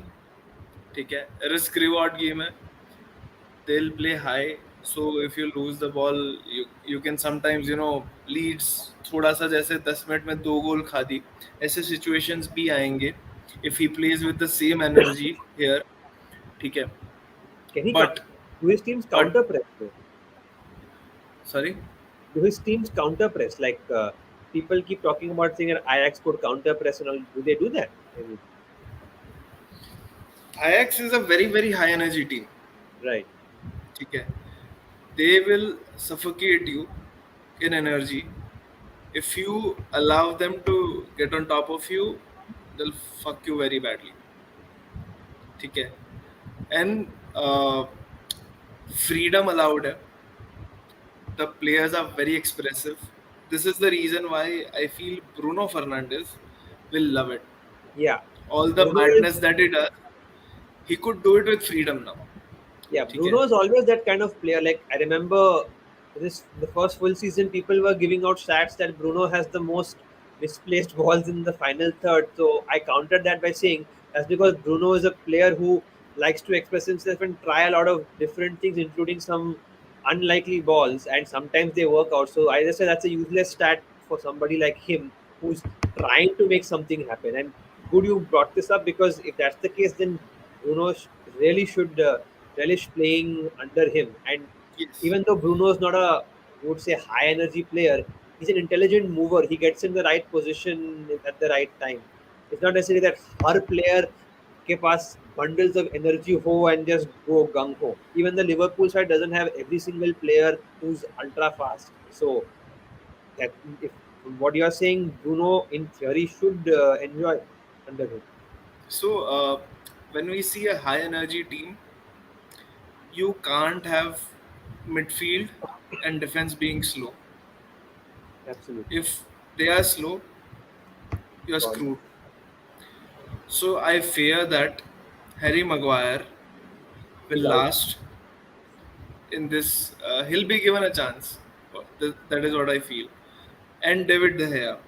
Speaker 1: ठीक है, risk reward game है. They'll play high. So if you lose the ball, you can sometimes leads थोड़ा सा जैसे 10 minute में 2 गोल खा दी, ऐसे situations भी आएंगे if he plays with the same energy here. ठीक है,
Speaker 3: can he
Speaker 1: but
Speaker 3: do his teams counter press?
Speaker 1: sorry,
Speaker 3: Do his teams counter press? Like people keep talking about saying that Ajax could counter press and all. Do they do that? I mean,
Speaker 1: Ajax is a very very high energy team.
Speaker 3: right.
Speaker 1: ठीक है, they will suffocate you in energy If you allow them to get on top of you, they'll fuck you very badly. ठीक है? And freedom allowed है. The players are very expressive. This is the reason why I feel Bruno Fernandes will love it.
Speaker 3: Yeah,
Speaker 1: All the
Speaker 3: Bruno
Speaker 1: madness
Speaker 3: is
Speaker 1: that he does, he could do it with freedom now.
Speaker 3: yeah,
Speaker 1: ठीक है?
Speaker 3: Bruno is always that kind of player. Like I remember this the first full season, people were giving out stats that Bruno has the most misplaced balls in the final third. So I countered that by saying that's because Bruno is a player who likes to express himself and try a lot of different things, including some unlikely balls, and sometimes they work out. So I just say that's a useless stat for somebody like him who's trying to make something happen. And good you brought this up, because if that's the case, then Bruno really should relish playing under him. And
Speaker 1: Yes.
Speaker 3: even though Bruno is not a, you would say, high energy player, he's an intelligent mover. He gets in the right position at the right time. It's not necessarily that her player के पास bundles of energy ho and just go gung ho. Even the Liverpool side doesn't have every single player who's ultra fast. So that if from what you are saying, Bruno in theory should enjoy under him.
Speaker 1: So when we see a high energy team, you can't have midfield and defense being slow.
Speaker 3: Absolutely.
Speaker 1: If they are slow, you're
Speaker 3: Gone.
Speaker 1: screwed. So I fear that Harry Maguire will
Speaker 3: He's out.
Speaker 1: last in this. He'll be given a chance. That is what I feel. And David De Gea.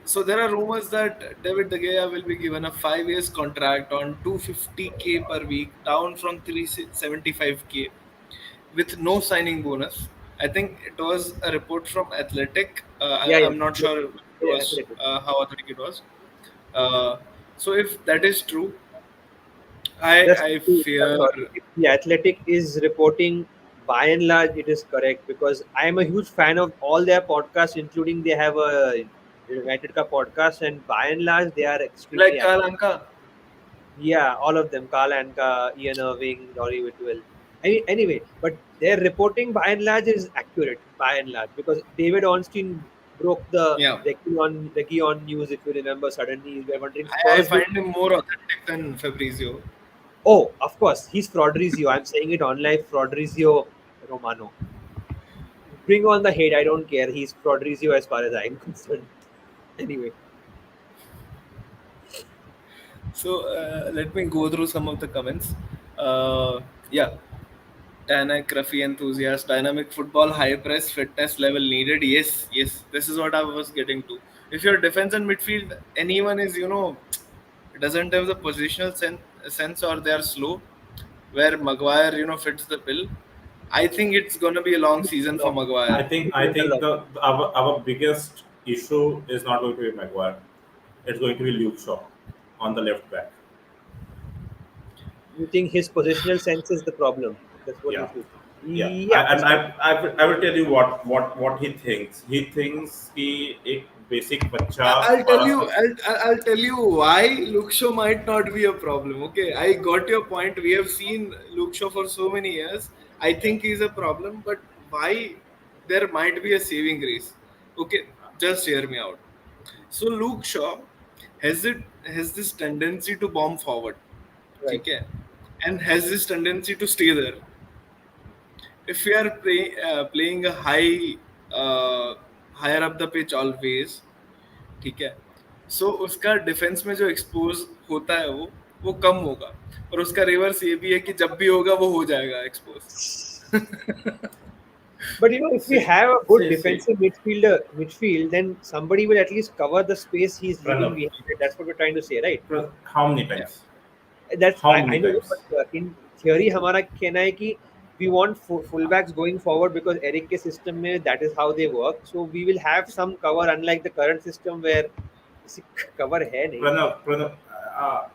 Speaker 1: So there are rumors that David De Gea will be given a 5 years contract on 250k per week, down from 375k, with no signing bonus. I think it was a report from Athletic.
Speaker 3: Yeah, yeah.
Speaker 1: I'm not sure it
Speaker 3: Yeah,
Speaker 1: was
Speaker 3: Athletic.
Speaker 1: how authentic it was. So if that is true, I
Speaker 3: Just
Speaker 1: I
Speaker 3: to,
Speaker 1: fear.
Speaker 3: sorry, if the Athletic is reporting, by and large, it is correct, because I am a huge fan of all their podcasts, including they have a United Cup podcast, and by and large, they are
Speaker 1: Like
Speaker 3: extremely
Speaker 1: Karl
Speaker 3: accurate.
Speaker 1: Anka.
Speaker 3: Yeah, all of them, Carl Anka, Ian Irving, Rory Whitwell. Anyway, but their reporting by and large is accurate, by and large, because David Ornstein broke the
Speaker 1: Yeah,
Speaker 3: Reguilon news, if you remember. Suddenly, we were wondering
Speaker 1: I
Speaker 3: Spurs will.
Speaker 1: find him more authentic than Fabrizio.
Speaker 3: Oh, of course, he's Fraudrizio. I'm saying it on live, Fraudrizio Romano. Bring on the hate, I don't care. He's Fraudrizio as far as I'm concerned. Anyway,
Speaker 1: So let me go through some of the comments. Yeah, Danak, Rafi enthusiast, dynamic football, high press, fitness level needed. Yes, yes, this is what I was getting to. If your defense and midfield, anyone is, doesn't have the positional sense or they are slow, where Maguire, fits the bill, I think it's going to be a long season for
Speaker 2: I
Speaker 1: Maguire.
Speaker 2: think
Speaker 3: he
Speaker 2: I
Speaker 3: plays a
Speaker 2: think
Speaker 3: lot.
Speaker 2: our biggest issue is not going to be Maguire. It's going to be Luke Shaw on the left back.
Speaker 3: You think his positional sense is the problem? That's what you
Speaker 2: Yeah,
Speaker 3: feel.
Speaker 2: yeah.
Speaker 3: Yeah,
Speaker 2: And I will tell you what he thinks. He thinks कि एक basic बच्चा
Speaker 1: I'll tell
Speaker 2: 12
Speaker 1: you.
Speaker 2: साल
Speaker 1: I'll tell you why Luke Shaw might not be a problem. Okay, I got your point. We have seen Luke Shaw for so many years. I think he's a problem, but why there might be a saving grace? Okay, just hear me out. So Luke Shaw has this tendency to bomb forward,
Speaker 3: right.
Speaker 1: okay, and has this tendency to stay there. If we are playing a higher up the pitch always, ठीक है, सो उसका defence में जो expose होता है वो कम होगा, और उसका रिवर्स ये भी है कि जब भी होगा वो हो जाएगा expose.
Speaker 3: But if we
Speaker 2: See,
Speaker 3: have a good
Speaker 2: see.
Speaker 3: defensive midfield, then somebody will at least cover the space he's leaving
Speaker 2: Pranav,
Speaker 3: behind. That's what we're trying to say, right?
Speaker 2: how many
Speaker 1: Yeah.
Speaker 2: times?
Speaker 3: That's
Speaker 2: How
Speaker 3: I
Speaker 2: many
Speaker 3: know,
Speaker 2: times?
Speaker 3: but in theory, हमारा कहना है कि we want fullbacks going forward, because Eric के system में that is how they work. So we will have some cover, unlike the current system where cover है नहीं.
Speaker 2: Pranav,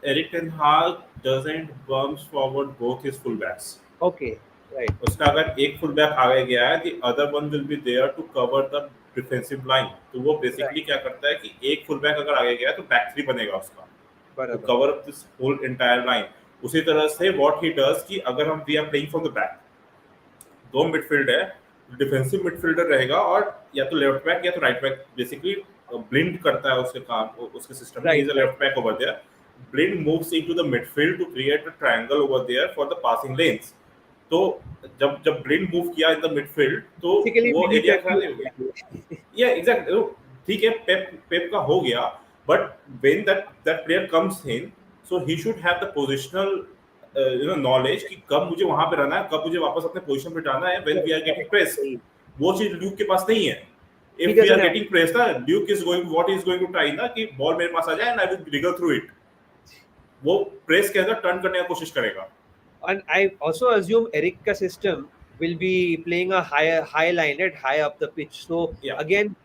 Speaker 2: Eric Ten Hag doesn't bumps forward both his fullbacks.
Speaker 3: Okay, right.
Speaker 2: उसका अगर एक full back आगे गया है, the other one will be there to cover the defensive line. तो वो basically क्या करता है कि एक full back अगर आगे गया तो back three बनेगा उसका to
Speaker 3: बराबर.
Speaker 2: cover up this whole entire line. उसी तरह से what he does कि अगर हम we are playing from the back, दो midfield है, डिफेंसिव मिडफील्डर रहेगा और या तो लेफ्ट बैक या तो राइट बैक बेसिकली ब्लिंड करता है उसके काम उसके सिस्टम में. He is a left back over there. Blind moves into the midfield to create a triangle over there for the passing lanes. तो जब जब ब्लिंड मूव किया इन द मिडफील्ड तो
Speaker 3: Basically,
Speaker 2: वो
Speaker 3: mini
Speaker 2: एरिया
Speaker 3: Pep
Speaker 2: खाली हो गया.
Speaker 3: Guardiola.
Speaker 2: Yeah, exactly. ठीक है, पेप का हो गया, but when that player comes in, so he should have the positional knowledge कि कब मुझे वहां पे रहना है, कब मुझे वापस अपने पोजीशन पे जाना है when we are getting pressed. वो चीज ड्यूक के पास नहीं है.
Speaker 3: He
Speaker 2: If we are
Speaker 3: doesn't have.
Speaker 2: getting pressed ना, Duke is going to try ना कि बॉल मेरे पास आ जाए and I will wriggle through it. वो प्रेस के अंदर टर्न करने की कोशिश करेगा.
Speaker 3: And I also assume Eric's system will be playing a high line, right, high up the pitch. So
Speaker 2: Yeah.
Speaker 3: again,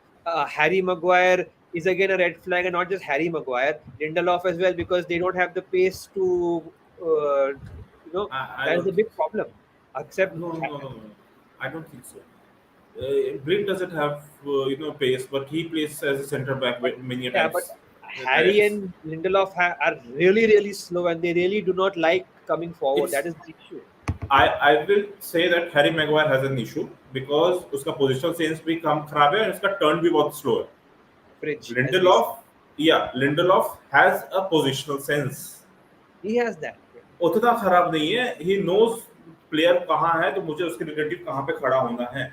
Speaker 3: Harry Maguire is again a red flag, and not just Harry Maguire, Lindelof as well, because they don't have the pace to,
Speaker 2: I
Speaker 3: that is a
Speaker 2: don't
Speaker 3: big problem. Except
Speaker 2: No. I don't think so. Blind doesn't have pace, but he plays as a centre back many
Speaker 3: yeah,
Speaker 2: times.
Speaker 3: but Harry and Lindelof are really slow, and they really do not like coming forward.
Speaker 2: It's-
Speaker 3: That is the issue.
Speaker 2: I will say that Harry Maguire has an issue because उसका positional sense भी कम खराब है और उसका turn भी बहुत slow है.
Speaker 3: Fridge. as we
Speaker 2: Lindelof has a positional sense.
Speaker 3: say. He has that.
Speaker 2: उतना खराब नहीं है. He knows player कहाँ है तो मुझे उसके relative कहाँ पे खड़ा होना है.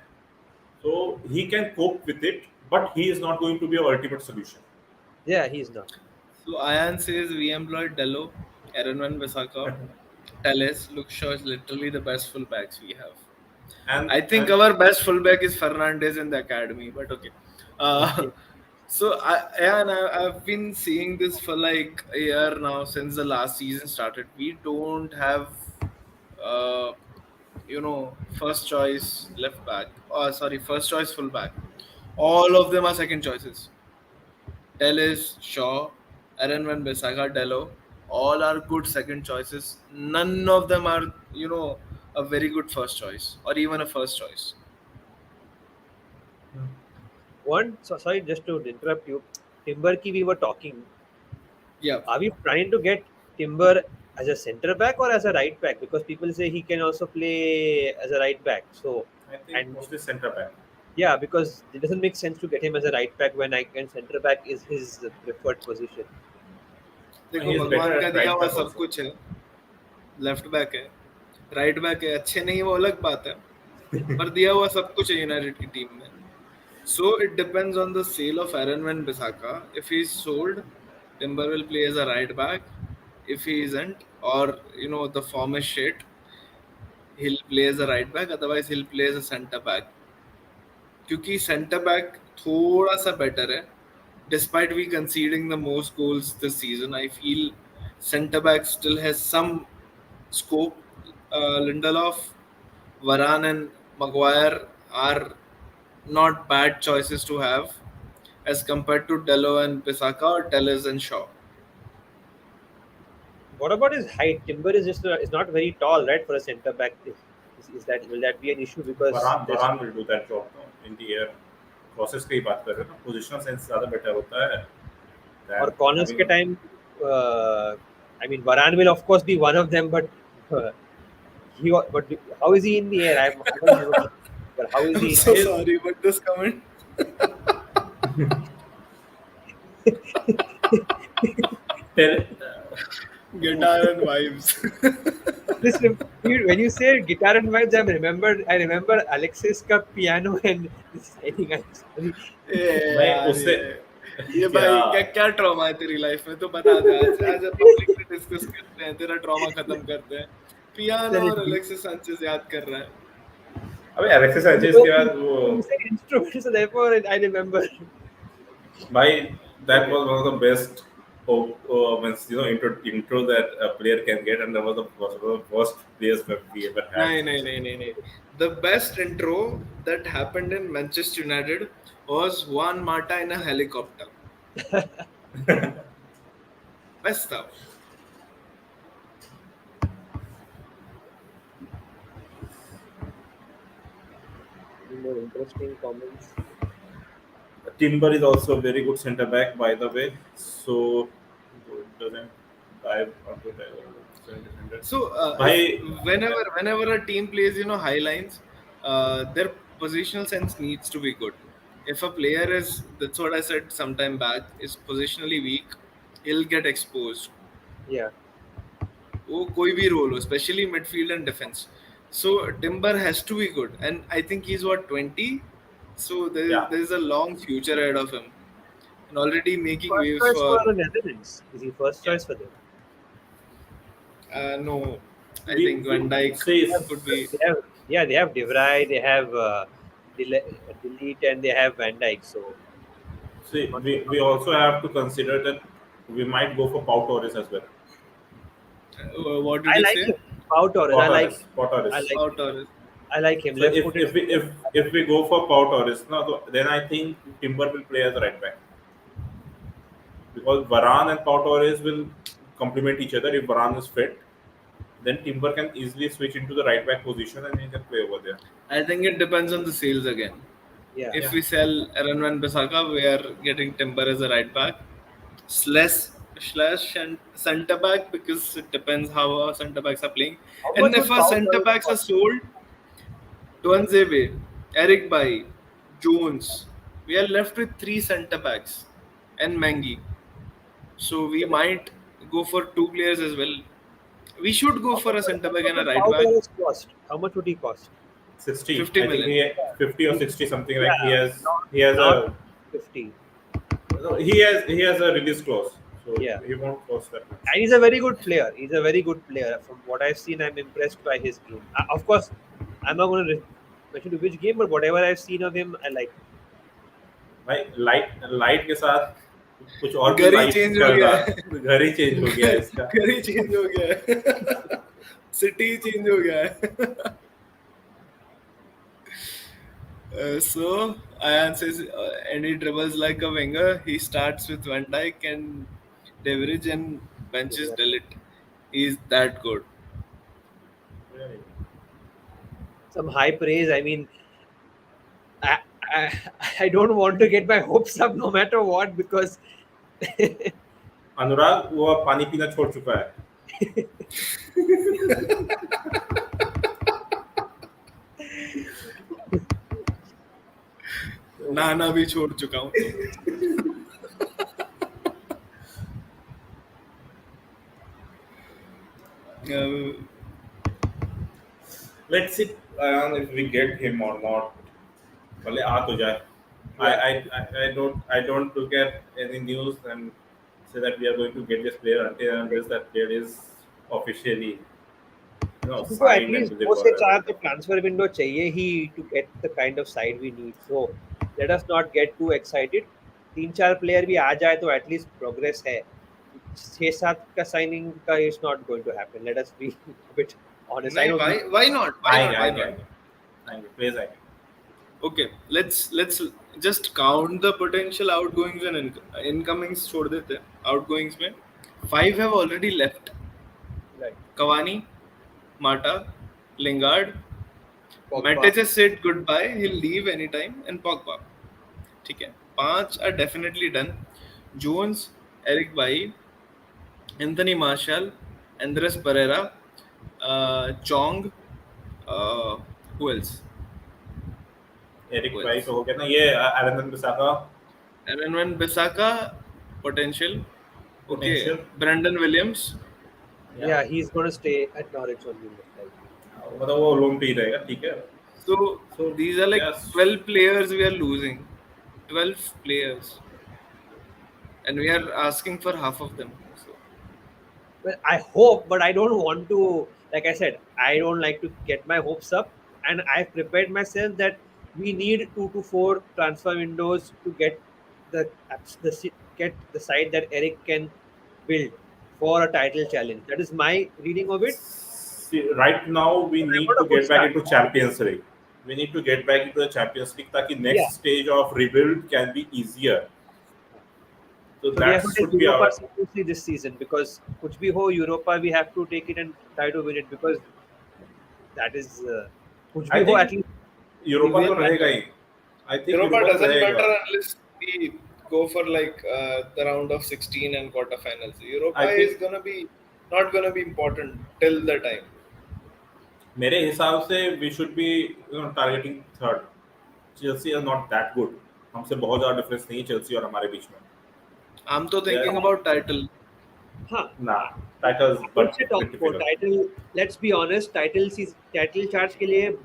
Speaker 2: So he can cope with it, but he is not going to be an ultimate solution.
Speaker 3: Yeah, he's not.
Speaker 1: So Ayan says we employed Dello, Aaron Wan-Bissaka, Telles, Luke Shaw is literally the best fullbacks we have.
Speaker 2: And
Speaker 1: I think our best fullback is Fernandes in the academy, but okay. So I've been seeing this for like a year now since the last season started. We don't have, first choice left back. First choice fullback. All of them are second choices. Telles, Shaw, Aaron Wan-Bissaka, Dello, all are good second choices. None of them are, a very good first choice or even a first choice.
Speaker 3: Sorry, just to interrupt you. Timber ki we were talking.
Speaker 1: Yeah.
Speaker 3: Are we trying to get Timber as a centre back or as a right back? Because people say he can also play as a right back. So
Speaker 2: I think mostly centre back.
Speaker 3: yeah, because it doesn't make sense to get him as a right back when centre back is his preferred position.
Speaker 1: देखो
Speaker 2: He is
Speaker 1: भगवान
Speaker 2: better
Speaker 1: का
Speaker 2: at
Speaker 1: दिया
Speaker 2: right
Speaker 1: हुआ
Speaker 2: back
Speaker 1: सब
Speaker 2: also.
Speaker 1: कुछ है. Left back है, right back है, अच्छे नहीं वो अलग बात है, पर दिया हुआ सब कुछ है यूनाइटेड की टीम में. So it depends on the sale of Aaron Wan-Bissaka. If he's sold, Timber will play as a right back. If he isn't, or the form is shit, he'll play as a right back. Otherwise, he'll play as a centre back. क्योंकि centre back थोड़ा सा better है. Despite we conceding the most goals this season, I feel centre back still has some scope. Lindelof, Varane and Maguire are not bad choices to have as compared to Dello and Bissaka or Telles and Shaw.
Speaker 3: What about his height? Timber is is not very tall, right, for a centre back. Will that be an issue? Because
Speaker 2: Varane will do that job in the air. Process की बात कर रहे हो ना, positional sense ज़्यादा better होता है.
Speaker 3: और corners के time, I mean, Varane will of course be one of them, but how is he in the air? I don't know. But how is
Speaker 1: I'm
Speaker 3: he?
Speaker 1: so sorry, but this comment. Guitar and vibes.
Speaker 3: Listen, when you say guitar and vibes, I remember Alexis का piano and signing. I'm sorry.
Speaker 1: ये भाई क्या trauma है तेरी life में तो बता दे. आज पब्लिक में डिस्कस करते हैं, तेरा ट्रॉमा खत्म करते हैं. पियानो और अलेक्सिस सैंचेज याद कर रहा है.
Speaker 2: अबे अलेक्सिस सैंचेज के बाद वो
Speaker 3: instruments, so therefore I remember.
Speaker 2: भाई that was one of the best intro that a player can get, and that was one of the worst players that we ever had.
Speaker 1: नहीं. The best intro that happened in Manchester United was Juan Mata in a helicopter. Best stuff.
Speaker 3: More interesting comments.
Speaker 2: Timber is also a very good centre back, by the way. So doesn't dive onto the defender.
Speaker 1: So
Speaker 2: Bhai-
Speaker 1: whenever a team plays high lines, their positional sense needs to be good. If a player is, that's what I said sometime back, is positionally weak, he'll get exposed.
Speaker 3: Yeah.
Speaker 1: वो कोई भी role हो, especially midfield and defense. So Timber has to be good, and I think he's what 20, so
Speaker 2: Yeah.
Speaker 1: there's a long future ahead of him, and already making
Speaker 3: First
Speaker 1: waves
Speaker 3: choice
Speaker 1: for.
Speaker 3: for the Netherlands. Is he first choice for them?
Speaker 1: No, I
Speaker 2: We-
Speaker 1: think Van Dijk
Speaker 2: see,
Speaker 1: could be.
Speaker 3: They have De Vrij, they have Delete, and they have Van Dijk. So
Speaker 2: See, we also have to consider that we might go for Pau Torres as well.
Speaker 1: What did
Speaker 3: I
Speaker 1: you
Speaker 3: like
Speaker 1: say?
Speaker 3: him. Pau Torres.
Speaker 2: Pau
Speaker 3: I like.
Speaker 2: Torres. Pau Torres.
Speaker 3: I like.
Speaker 1: Out Torres.
Speaker 3: I like him.
Speaker 2: So
Speaker 3: Left
Speaker 2: if,
Speaker 3: footed.
Speaker 2: if we go for Pau Torres, no, so then I think Timber will play as a right back because Varane and Pau Torres will complement each other. If Varane is fit, then Timber can easily switch into the right back position and he can play over there.
Speaker 1: I think it depends on the sales again.
Speaker 3: Yeah.
Speaker 1: If we sell Aaron Van Bissaka, we are getting Timber as a right back, slash and centre back, because it depends how our centre backs are playing.
Speaker 3: How
Speaker 1: And
Speaker 3: much
Speaker 1: if
Speaker 3: would
Speaker 1: our
Speaker 3: Pau
Speaker 1: centre
Speaker 3: Torres
Speaker 1: backs are
Speaker 3: cost?
Speaker 1: sold, Tuanzebe, Eric Bailly, Jones, we are left with 3 centre backs and Mangi. So we might go for 2 players as well. We should go for a centre back and a right
Speaker 3: Pau
Speaker 1: back.
Speaker 3: Torres cost? How much would he cost?
Speaker 2: 60,
Speaker 1: 50
Speaker 2: I think
Speaker 1: million.
Speaker 2: 50 or 60 something like
Speaker 3: Yeah,
Speaker 2: he has
Speaker 3: not
Speaker 2: a
Speaker 3: 50.
Speaker 2: no, he has a release clause, so
Speaker 3: Yeah.
Speaker 2: he won't cost that much.
Speaker 3: And he's a very good player. He's a very good player. From what I've seen, I'm impressed by his game. Of course, I'm not going to mention to which game, but whatever I've seen of him, I like.
Speaker 2: भाई light के साथ कुछ और भी
Speaker 1: घर ही
Speaker 2: light
Speaker 1: change हो
Speaker 2: चल
Speaker 1: गया
Speaker 2: रहा
Speaker 1: है।
Speaker 2: घर ही चेंज हो गया है इसका
Speaker 1: घर ही चेंज हो गया है सिटी चेंज हो गया है so Ayan says any dribbles like a winger, he starts with Van Dijk and De Vrij and benches Delete. He's that good.
Speaker 3: Some high praise. I mean, I, I don't want to get my hopes up no matter what because
Speaker 2: अनुराग वो अब पानी पीना छोड़ चुका है
Speaker 1: नहाना भी छोड़ चुका हूँ
Speaker 2: let's see if we get him or not भले आ तो जाए I don't look at any news and say that we are going to get this player until unless that player is officially
Speaker 3: So at
Speaker 2: signed
Speaker 3: least
Speaker 2: and
Speaker 3: वो से
Speaker 2: delivered.
Speaker 3: चार तो transfer window चाहिए ही to get the kind of side we need. So let us not get too excited. 3-4 player भी आ जाए तो at least progress है. 6-7 का signing का is not going to happen. Let us be a bit honest. I
Speaker 1: नहीं,
Speaker 3: don't
Speaker 1: why not? Why not? Why not?
Speaker 2: आएंगे players आएंगे
Speaker 1: Okay, let's just count the potential outgoings and incomings छोड़ देते हैं. Outgoings में 5 have already left.
Speaker 3: right.
Speaker 1: Cavani, Mata, Lingard,
Speaker 3: Pogba.
Speaker 1: Matic has said goodbye. He'll leave anytime, and Pogba. ठीक है. 5 are definitely done. Jones, Eric Bailly, Anthony Martial, Andres Pereira, Chong. Who else?
Speaker 2: Eric भाई तो हो गया ना ये Aaron Bissaka
Speaker 1: Aaron Van Bissaka, potential. Okay.
Speaker 2: Potential.
Speaker 1: Brandon Williams.
Speaker 3: Yeah, he's going to stay at Norwich only. Most likely.
Speaker 2: मतलब वो loan पे ही रहेगा ठीक है
Speaker 1: So these are like
Speaker 2: yes.
Speaker 1: 12 players we are losing. 12 players. And we are asking for half of them. So,
Speaker 3: Well, I hope, but I don't want to. Like I said, I don't like to get my hopes up, and I've prepared myself that we need 2 to 4 transfer windows to get the get the side that Eric can build for a title challenge. That is my reading of it.
Speaker 2: See, right now we
Speaker 3: But I
Speaker 2: need
Speaker 3: want
Speaker 2: to
Speaker 3: a good
Speaker 2: get back
Speaker 3: start.
Speaker 2: into Champions League. We need to get back into the Champions League ताकि next
Speaker 3: Yeah.
Speaker 2: stage of rebuild can be easier. So
Speaker 3: So we have
Speaker 2: that
Speaker 3: to take
Speaker 2: should be
Speaker 3: Europa
Speaker 2: our
Speaker 3: seriously this season because कुछ भी हो Europa we have to take it and try to win it because that is कुछ
Speaker 2: I
Speaker 3: भी हो
Speaker 2: think
Speaker 3: at least
Speaker 2: Europa
Speaker 1: we
Speaker 2: तो
Speaker 1: will
Speaker 2: रहेगा ही. I think
Speaker 1: Europa
Speaker 2: Europa
Speaker 1: doesn't
Speaker 2: रहेगा.
Speaker 1: matter unless we go for like the round of 16 and quarterfinals. Europa
Speaker 2: I think-
Speaker 1: is not gonna be important till the time.
Speaker 2: मेरे हिसाब से we should be targeting third. Chelsea are not that good. हमसे बहुत ज़्यादा difference नहीं है Chelsea और हमारे बीच में.
Speaker 1: I'm तो thinking
Speaker 2: Yeah.
Speaker 1: about title.
Speaker 3: Huh.
Speaker 2: Nah, titles
Speaker 3: I would
Speaker 2: but
Speaker 3: say
Speaker 2: bit
Speaker 3: top 4
Speaker 2: difficult.
Speaker 3: title. Let's be honest, title charts के लिए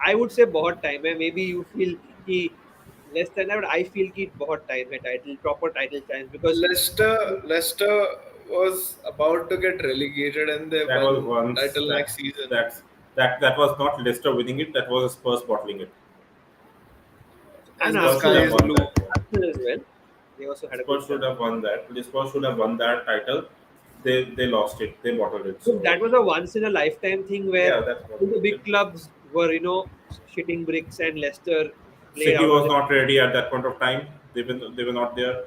Speaker 3: I would say बहुत time है. Maybe you feel कि less than that, but I feel कि बहुत time है proper title chance because
Speaker 1: Leicester was about to get relegated and they
Speaker 2: That was
Speaker 1: won
Speaker 2: once
Speaker 1: title next season.
Speaker 2: that was not Leicester winning it. That was Spurs bottling it.
Speaker 3: and
Speaker 1: As the
Speaker 2: Spurs
Speaker 1: sky
Speaker 2: should
Speaker 3: Arsenal,
Speaker 2: have
Speaker 1: is
Speaker 2: won
Speaker 1: blue.
Speaker 2: that.
Speaker 3: Arsenal as well. They also had a good
Speaker 2: Spurs should
Speaker 3: run.
Speaker 2: have won that. The Spurs should have won that title. They lost it. They bottled it.
Speaker 3: So
Speaker 2: So
Speaker 3: that was a once in a lifetime thing where
Speaker 2: yeah, that's what
Speaker 3: all the
Speaker 2: it
Speaker 3: big
Speaker 2: is.
Speaker 3: clubs were shitting bricks and Leicester played
Speaker 2: City
Speaker 3: out of
Speaker 2: was
Speaker 3: the
Speaker 2: not ready at that point of time. They were not there.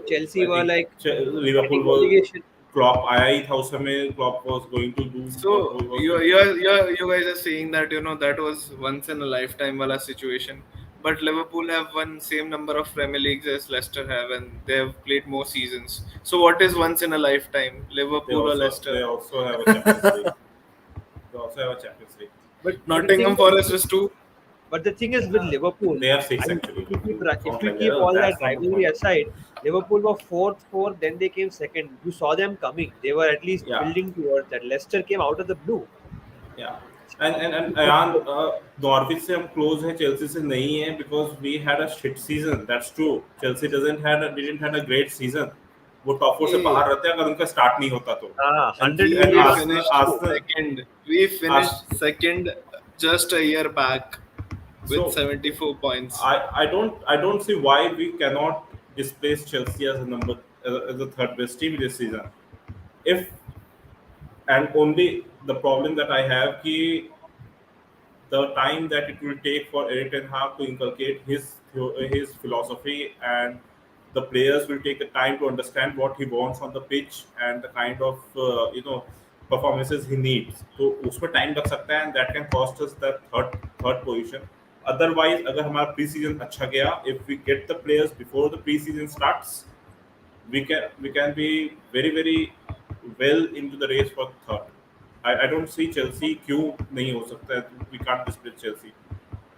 Speaker 3: Chelsea
Speaker 2: I
Speaker 3: were
Speaker 2: think
Speaker 3: like
Speaker 2: Liverpool
Speaker 3: getting
Speaker 2: was
Speaker 3: relegation.
Speaker 2: Klopp आया ही था उस समय. Klopp was going to do what
Speaker 1: So
Speaker 2: he was
Speaker 1: you
Speaker 2: going to
Speaker 1: you guys are saying that that was once in a lifetime wala situation. But Liverpool have won same number of Premier Leagues as Leicester have, and they have played more seasons. So what is once in a lifetime,
Speaker 2: They
Speaker 1: Liverpool or Leicester?
Speaker 2: also have a Champions League. They also have a Champions League.
Speaker 3: But
Speaker 1: Nottingham Forest is 2.
Speaker 3: the thing is with Liverpool,
Speaker 2: They have 6
Speaker 3: I mean,
Speaker 2: actually.
Speaker 3: if
Speaker 2: Count
Speaker 3: we
Speaker 2: like
Speaker 3: keep
Speaker 2: that.
Speaker 3: all that
Speaker 2: That's not the
Speaker 3: rivalry
Speaker 2: point.
Speaker 3: aside, Liverpool were fourth, then they came second. You saw them coming. They were at least
Speaker 2: Yeah.
Speaker 3: building towards that. Leicester came out of the blue.
Speaker 2: Yeah. And Ayan, Norwich से हम close हैं, Chelsea से नहीं है because we had a shit season. That's true. Chelsea didn't had a great season. वो top 4 से
Speaker 1: Hey.
Speaker 2: बाहर रहते हैं अगर उनका start नहीं होता तो.
Speaker 3: 100
Speaker 2: And
Speaker 1: We
Speaker 3: million.
Speaker 1: finished second. We finished second just a year back with
Speaker 2: So
Speaker 1: 74 points.
Speaker 2: I don't see why we cannot displace Chelsea as as the third best team this season. If and only the problem that I have कि the time that it will take for Erik Ten Hag to inculcate his philosophy, and the players will take the time to understand what he wants on the pitch and the kind of performances he needs. तो उसमें time लग सकता है, and that can cost us the third position. Otherwise, अगर हमारा pre-season अच्छा गया, if we get the players before the pre-season starts, we can be very well into the race for third. I don't see Chelsea क्यों नहीं हो सकता है. We can't displace Chelsea.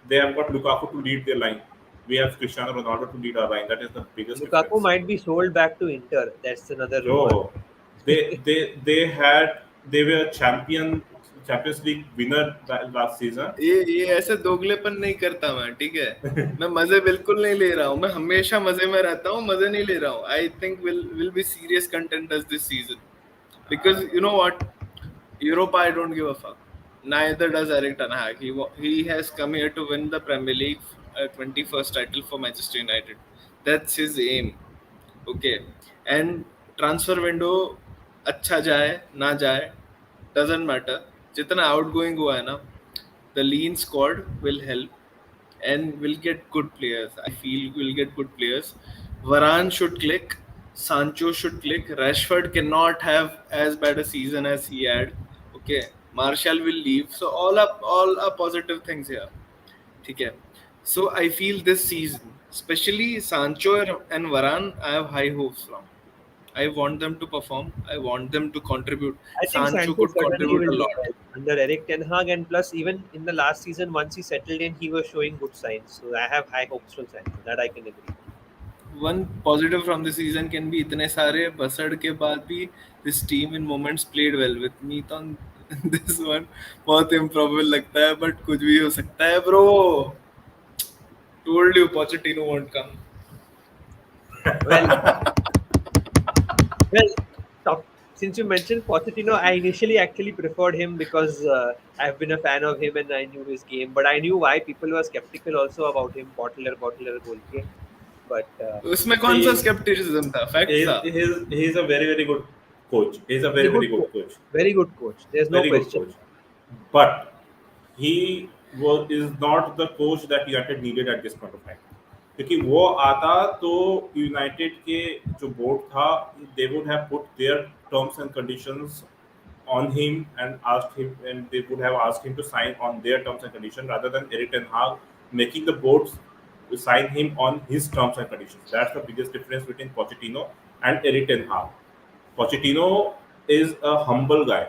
Speaker 2: They have got Lukaku to lead their line. We have Cristiano Ronaldo to lead our line. That is the biggest
Speaker 3: Lukaku
Speaker 2: difference.
Speaker 3: might be sold back to Inter. That's another rumor.
Speaker 2: Oh, they were Champions League winner last season.
Speaker 1: ये ऐसे दोगलेपन नहीं करता मैं, ठीक है. मैं मजे बिल्कुल नहीं ले रहा हूँ. मैं हमेशा मजे में रहता हूँ, मजे नहीं ले रहा हूँ. I think will be serious contenders this season because you know what, Europa I don't give a fuck. Neither does Erik Ten Hag. He has come here to win the Premier League 21st title for Manchester United. That's his aim. Okay, and transfer window अच्छा जाए ना जाए doesn't matter. जितना outgoing हुआ है ना, the lean squad will help and will get good players. I feel we'll get good players. Varane should click. Sancho should click. Rashford cannot have as bad a season as he had. Okay, Martial will leave. So all are positive things here. Okay. So I feel this season, especially Sancho and Varane, I have high hopes from. I want them to perform. I want them to contribute.
Speaker 3: I think
Speaker 1: Sancho
Speaker 3: Sancho
Speaker 1: could
Speaker 3: certainly
Speaker 1: contribute
Speaker 3: will
Speaker 1: a
Speaker 3: do
Speaker 1: lot.
Speaker 3: well under Erik Ten Hag, and plus even in the last season, once he settled in, he was showing good signs. So I have high hopes from Sancho. That I can agree.
Speaker 1: One positive from the season can be इतने सारे बसड़ के बाद भी this team in moments played well with me. तो this one बहुत improbable लगता है, but कुछ भी हो सकता है, bro. Told you Pochettino won't come.
Speaker 3: Well, since you mentioned Pochettino, I initially actually preferred him because I've been a fan of him and I knew his game. But I knew why people were skeptical also about him, bottler goal ke. But
Speaker 1: उसमें कौन सा skepticism था? Fact था.
Speaker 2: He's a very good coach. He's a very good coach.
Speaker 3: Very good coach. There's no
Speaker 2: Very good
Speaker 3: question.
Speaker 2: coach. But he is not the coach that United needed at this point of time. क्योंकि वो आता तो United के जो board था, they would have put their terms and conditions on him and they would have asked him to sign on their terms and conditions rather than Erik Ten Hag making the boards to sign him on his terms and conditions. That's the biggest difference between Pochettino and Erik Ten Hag. Pochettino is a humble guy.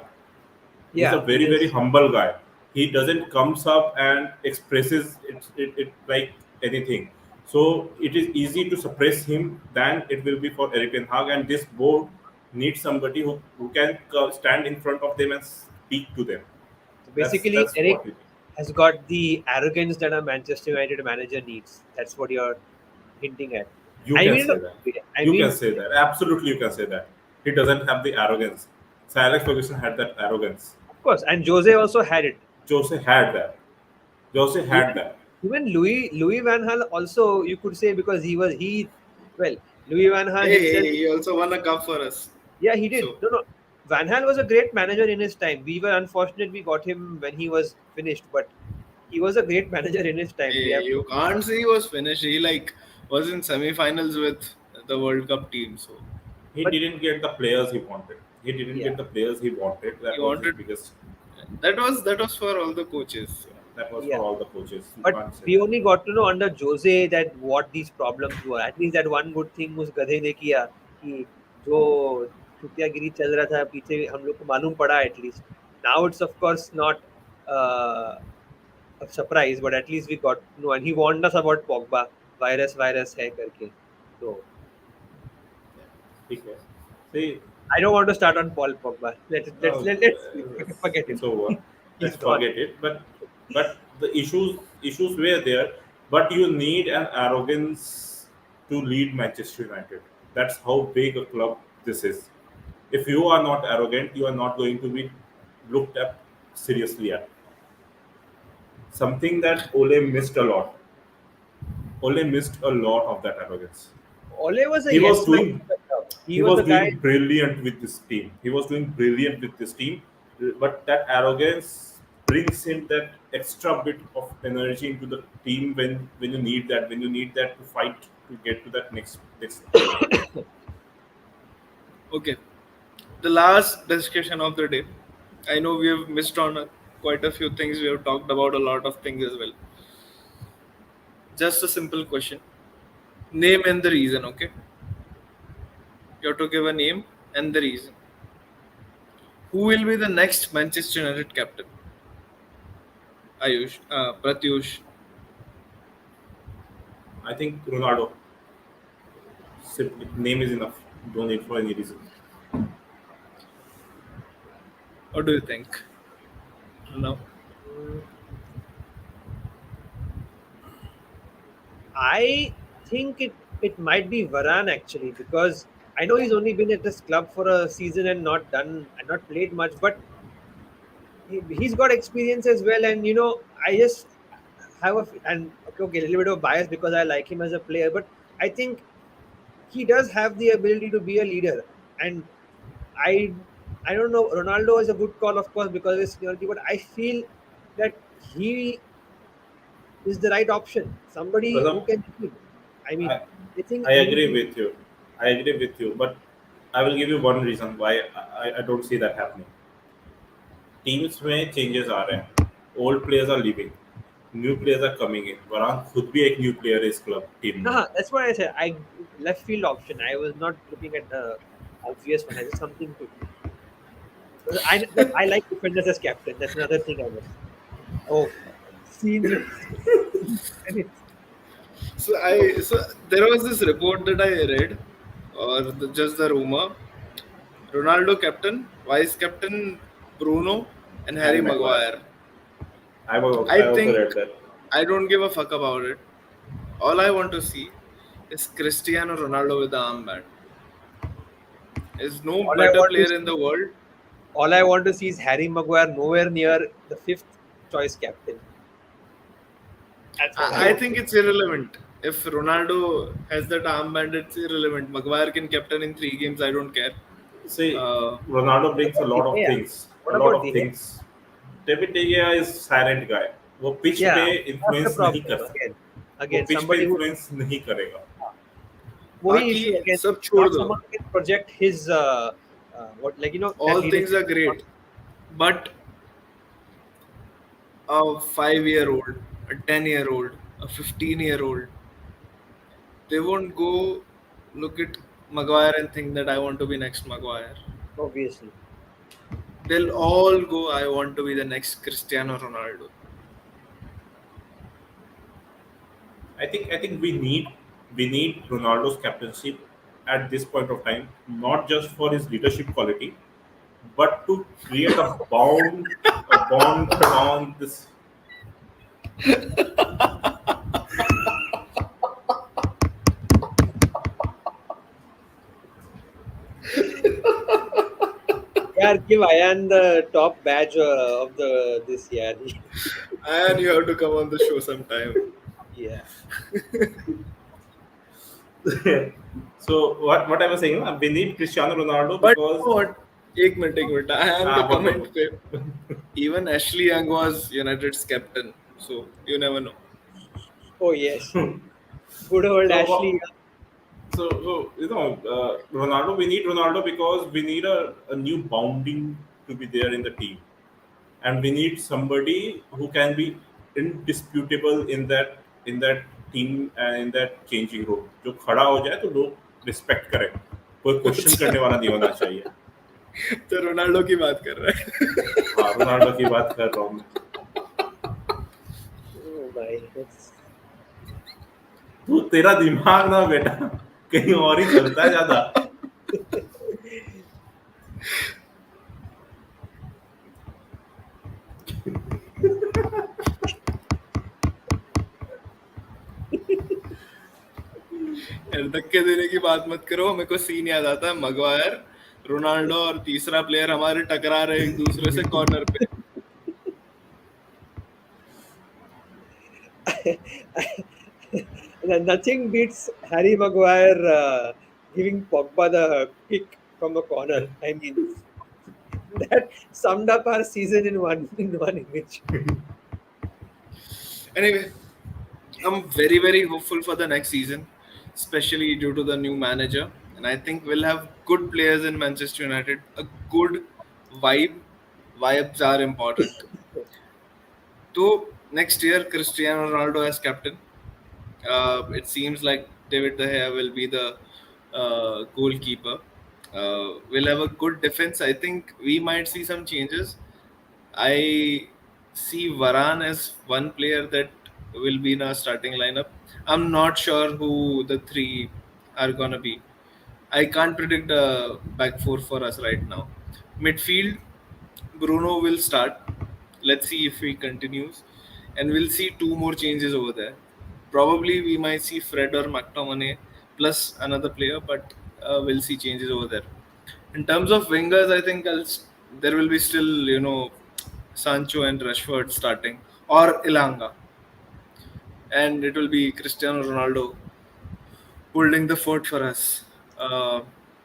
Speaker 2: He's a very humble guy. he doesn't comes up and expresses it like anything. So it is easy to suppress him than it will be for Eric Ten Hag, and this board needs somebody who can stand in front of them and speak to them.
Speaker 3: So basically,
Speaker 2: That's
Speaker 3: Eric
Speaker 2: what it is.
Speaker 3: has got the arrogance that a Manchester United manager needs. That's what you're hinting at.
Speaker 2: You
Speaker 3: I
Speaker 2: can
Speaker 3: mean,
Speaker 2: say that.
Speaker 3: I
Speaker 2: You
Speaker 3: mean,
Speaker 2: can say that. Absolutely, you can say that. He doesn't have the arrogance. Sir Alex Ferguson had that arrogance.
Speaker 3: of course, and Jose also had it.
Speaker 2: Jose had that. Jose had
Speaker 3: Even,
Speaker 2: that.
Speaker 3: even Louis Van Gaal also, you could say, because well, Louis Van Gaal himself.
Speaker 1: He also won a cup for us.
Speaker 3: Yeah, he did.
Speaker 1: So
Speaker 3: No. Van Gaal was a great manager in his time. We were unfortunate we got him when he was finished, but he was a great manager in his time. We have
Speaker 1: you can't say he was finished. He was in semi-finals with the World Cup team. So
Speaker 2: He
Speaker 3: But-
Speaker 2: didn't get the players he wanted. He didn't
Speaker 3: Yeah.
Speaker 2: get the players he wanted. That
Speaker 1: He
Speaker 2: was
Speaker 1: wanted-
Speaker 2: his biggest.
Speaker 1: that was for all the coaches.
Speaker 2: That was
Speaker 3: Yeah.
Speaker 2: for all the coaches. You
Speaker 3: But
Speaker 2: can't say
Speaker 3: we
Speaker 2: that.
Speaker 3: only got to know under Jose that what these problems were. At least that one good thing उस गधे ने किया कि जो चुतियागिरी चल रहा था पीछे हम लोग को मालूम पड़ा at least. Now it's of course not a surprise, but at least we got to know, and he warned us about Pogba. Virus है करके. So
Speaker 2: ठीक है. See,
Speaker 3: I don't want to start on Paul Pogba. Let's forget
Speaker 2: it's
Speaker 3: it.
Speaker 2: over.
Speaker 3: He's
Speaker 2: Let's
Speaker 3: gone.
Speaker 2: forget it. But the issues were there. But you need an arrogance to lead Manchester United. That's how big a club this is. If you are not arrogant, you are not going to be looked at seriously at. Something that Ole missed a lot. Ole missed a lot of that arrogance.
Speaker 3: Ole was a
Speaker 2: He was
Speaker 3: yes man.
Speaker 2: doing-
Speaker 3: He was the
Speaker 2: doing
Speaker 3: guy.
Speaker 2: brilliant with this team. He was doing brilliant with this team, but that arrogance brings in that extra bit of energy into the team when you need that, to fight to get to that next.
Speaker 1: Okay, the last discussion of the day. I know we have missed on quite a few things. We have talked about a lot of things as well. Just a simple question: name and the reason. Okay, you have to give a name and the reason. Who will be the next Manchester United captain? Ayush, Pratyush.
Speaker 2: I think Ronaldo. Simply, name is enough. Don't need for any reason.
Speaker 1: What do you think? No.
Speaker 3: I think it might be Varane actually, because I know he's only been at this club for a season and not played much, but he's got experience as well. And I just have a little bit of bias because I like him as a player, but I think he does have the ability to be a leader. And I don't know. Ronaldo is a good call, of course, because of his seniority, but I feel that he is the right option. Somebody
Speaker 2: Pradam,
Speaker 3: who can lead. I mean, I think
Speaker 2: I agree with you. But I will give you one reason why I don't see that happening. Teams में changes आ रहे हैं. Old players are leaving. New players are coming in. Varane खुद भी एक new player है इस club team में.
Speaker 3: That's what I said. I left field option. I was not looking at the obvious one. I just something to. I like defenders as captain. That's another thing I was. Oh, scenes.
Speaker 1: So there was this report that I read, or just the rumor. Ronaldo captain, vice captain Bruno, and Harry Maguire.
Speaker 2: I also
Speaker 1: think-
Speaker 2: read that.
Speaker 1: I don't give a fuck about it. All I want to see is Cristiano Ronaldo with the armband. There's no
Speaker 3: All I
Speaker 1: better
Speaker 3: want to
Speaker 1: player
Speaker 3: see-
Speaker 1: in the world.
Speaker 3: All I want to see is Harry Maguire nowhere near the 5th choice captain. That's what
Speaker 1: I think it's irrelevant. If Ronaldo has that armband, it's irrelevant. Maguire can captain in 3 games. I don't care.
Speaker 2: See,
Speaker 1: Uh,
Speaker 2: Ronaldo brings a lot of
Speaker 3: De Gea?
Speaker 2: things.
Speaker 3: What
Speaker 2: A lot
Speaker 3: about
Speaker 2: of
Speaker 3: De Gea?
Speaker 2: things. David De Gea is silent guy. वो pitch
Speaker 3: Yeah,
Speaker 2: पे
Speaker 3: that's the
Speaker 2: influence
Speaker 3: problem
Speaker 2: नहीं कर सकता.
Speaker 3: again.
Speaker 2: वो pitch पे
Speaker 3: Somebody who
Speaker 2: influence नहीं करेगा.
Speaker 3: वही
Speaker 1: बाकी
Speaker 3: issue again.
Speaker 1: सब छोड़
Speaker 3: Not
Speaker 1: दो.
Speaker 3: someone who can project his what
Speaker 1: All
Speaker 3: that
Speaker 1: things are great, but a 5-year-old, a 10-year-old, a 15-year-old, they won't go look at Maguire and think that I want to be next Maguire.
Speaker 3: obviously.
Speaker 1: they'll all go, I want to be the next Cristiano Ronaldo.
Speaker 2: I think we need Ronaldo's captaincy at this point of time, not just for his leadership quality, but to create a bond around this.
Speaker 3: Yeah, give Ayan the top badge of the this year.
Speaker 1: And you have to come on the show sometime.
Speaker 3: Yeah.
Speaker 2: So what I was saying, we need Cristiano Ronaldo
Speaker 1: But
Speaker 2: because
Speaker 1: you know what? एक minute I am the
Speaker 2: what
Speaker 1: comment पे. Even Ashley Young was United's captain, so you never know.
Speaker 3: Oh yes. Good old
Speaker 2: so,
Speaker 3: Ashley.
Speaker 2: Ronaldo. We need Ronaldo because we need a new bounding to be there in the team, and we need somebody who can be indisputable in that team and in that changing room. जो खड़ा हो जाए तो लोग respect करें, कोई question करने वाला नहीं होना चाहिए.
Speaker 1: तो रोनाल्डो की बात कर रहा है.
Speaker 2: हाँ, रोनाल्डो की बात कर रहा हूँ मैं.
Speaker 3: Oh my. That's...
Speaker 2: तू तेरा दिमाग ना बेटा कहीं और ही चलता है ज्यादा.
Speaker 1: यार धक्के देने की बात मत करो. मेरे को सीन याद आता है, मगवायर, रोनाल्डो और तीसरा प्लेयर हमारे टकरा रहे एक दूसरे से कॉर्नर पे.
Speaker 3: Nothing beats Harry Maguire giving Pogba the kick from a corner. I mean, that summed up our season in one image.
Speaker 1: Anyway, I'm very, very hopeful for the next season, especially due to the new manager. And I think we'll have good players in Manchester United, a good vibe. Vibes are important. So, next year, Cristiano Ronaldo as captain. It seems like David De Gea will be the goalkeeper. We'll have a good defense. I think we might see some changes. I see Varane as one player that will be in our starting lineup. I'm not sure who the three are gonna be. I can't predict a back four for us right now. Midfield, Bruno will start. Let's see if he continues, and we'll see two more changes over there. Probably we might see Fred or McTominay plus another player, but we'll see changes over there. In terms of wingers, I think there will be still, Sancho and Rashford starting, or Ilanga, and it will be Cristiano Ronaldo holding the fort for us.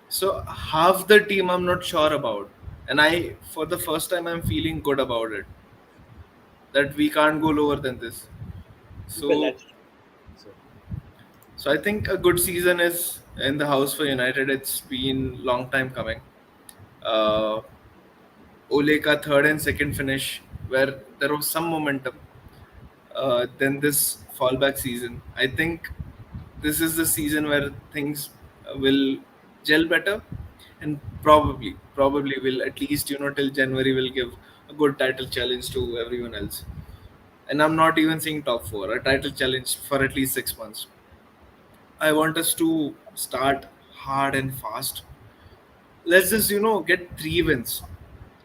Speaker 1: So half the team I'm not sure about, and for the first time, I'm feeling good about it. That we can't go lower than this.
Speaker 3: Well,
Speaker 1: So,
Speaker 3: that's
Speaker 1: so I think a good season is in the house for United. It's been long time coming. Uh, Ole ka third and second finish, where there was some momentum. Then this fallback season. I think this is the season where things will gel better, and probably will at least till January will give a good title challenge to everyone else. And I'm not even saying top four, a title challenge for at least 6 months. I want us to start hard and fast. Let's just get 3 wins.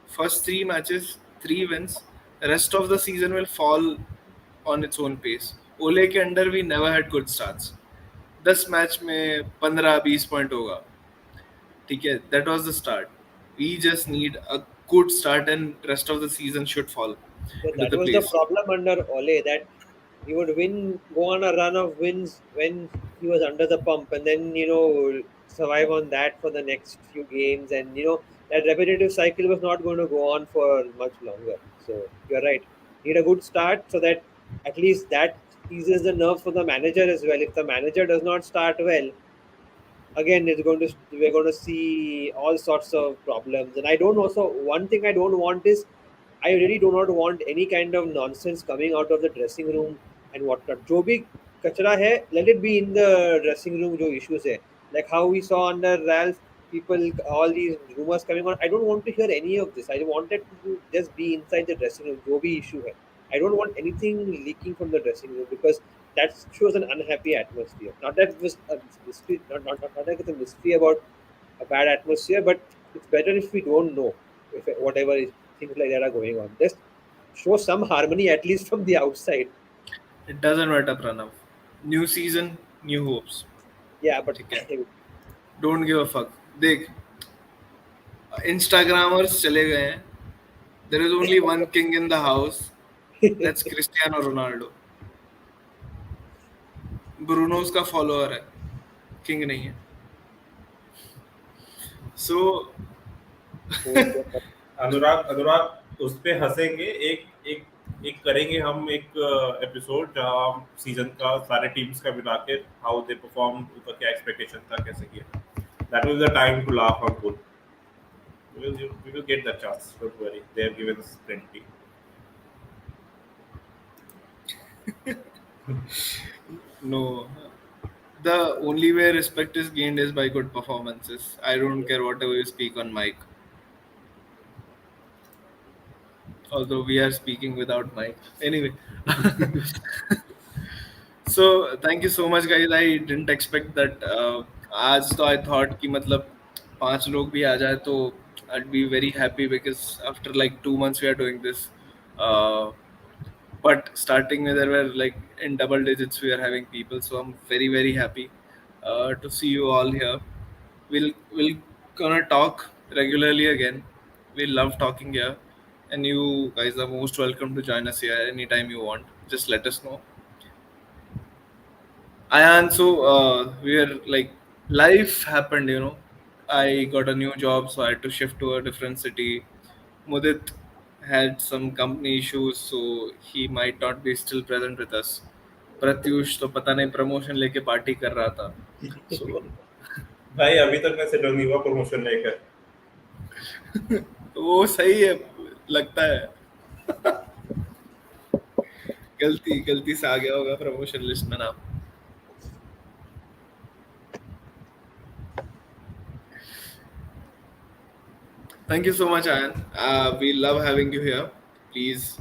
Speaker 1: First 3 matches, 3 wins. The rest of the season will fall on its own pace. Ole के under we never had good starts. 10 match में 15-20 point होगा. ठीक है, that was the start. We just need a good start, and rest of the season should fall
Speaker 3: Yeah,
Speaker 1: into
Speaker 3: that
Speaker 1: the
Speaker 3: was the
Speaker 1: place.
Speaker 3: problem under Ole, that he would go on a run of wins when he was under the pump, and then survive on that for the next few games, and that repetitive cycle was not going to go on for much longer. So you're right. Need a good start so that at least that eases the nerves for the manager as well. If the manager does not start well, again we're going to see all sorts of problems. And I don't also one thing I don't want is I really do not want any kind of nonsense coming out of the dressing room and whatnot. जो भी कचरा है, let it be in the dressing room. जो issues है, like how we saw under Ralph, people, all these rumors coming on. I don't want to hear any of this. I wanted to just be inside the dressing room. जो भी issue है, I don't want anything leaking from the dressing room because that shows an unhappy atmosphere. Not that it was a mystery, not like it's a mystery about a bad atmosphere, but it's better if we don't know if whatever things like that are going on. Just show some harmony at least from the outside.
Speaker 1: It doesn't matter, Pranav. New season, new hopes.
Speaker 3: Yeah, but
Speaker 1: ठीक है. Don't give a fuck. देख, Instagrammers चले गए हैं. There is only one king in the house. That's Cristiano Ronaldo. Bruno उसका follower है. King नहीं है. So
Speaker 2: अनुराग उस पे हंसेंगे. एक करेंगे हम एक एपिसोड जहां हम सीजन का सारे टीम्स का मिला के हाउ दे परफॉर्म, उनका क्या एक्सपेक्टेशन था, कैसे किया. That was the time to laugh on both. We will get that chance, don't worry, they have given us plenty.
Speaker 1: no, the only way respect is gained is by good performances. I don't care whatever you speak on mic. Although we are speaking without mic. Anyway. So thank you so much guys. I didn't expect that. आज तो I thought कि मतलब 5 लोग भी आ जाए तो I'd be very happy because after like 2 months we are doing this. But starting with there were like in double digits we are having people, so I'm very very happy to see you all here. We'll gonna talk regularly again. We love talking here, and you guys are most welcome to join us here anytime you want. Just let us know. Ayan, so we are like life happened, you know. I got a new job, so I had to shift to a different city. Mudit had some company issues, so he might not be still present with us. Pratyush तो पता नहीं promotion लेके party कर रहा था. So
Speaker 2: भाई अभी तक मैं सेटल नहीं हुआ प्रमोशन लेकर.
Speaker 1: वो सही है लगता है. गलती से आ गया होगा प्रमोशन लिस्ट में नाम. Thank you so much, Ayan. We love having you here. Please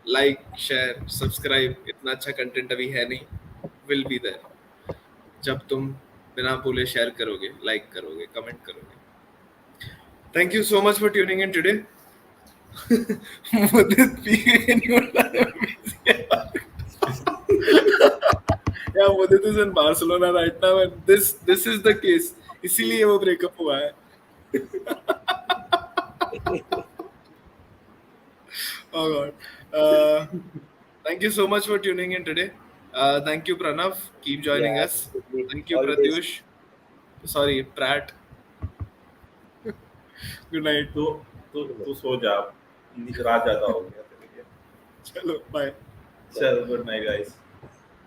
Speaker 1: like, share, subscribe. इतना अच्छा कंटेंट अभी है नहीं. Will be there. जब तुम बिना बोले शेयर करोगे, लाइक करोगे, कमेंट करोगे. Thank you so much for tuning in today. Mudit yeah, Mudit is in Barcelona right now, and this is the case. इसीलिए वो ब्रेकअप हुआ है. Oh God. Thank you so much for tuning in today. Thank you, Pranav. Keep joining us.
Speaker 3: Absolutely.
Speaker 1: Thank you,
Speaker 3: Always.
Speaker 1: Pratyush. Sorry, Prat. Good night.
Speaker 2: तू सो जा, रात ज्यादा हो गया.
Speaker 1: चलो, bye.
Speaker 2: चलो, गुड नाइट गाइस.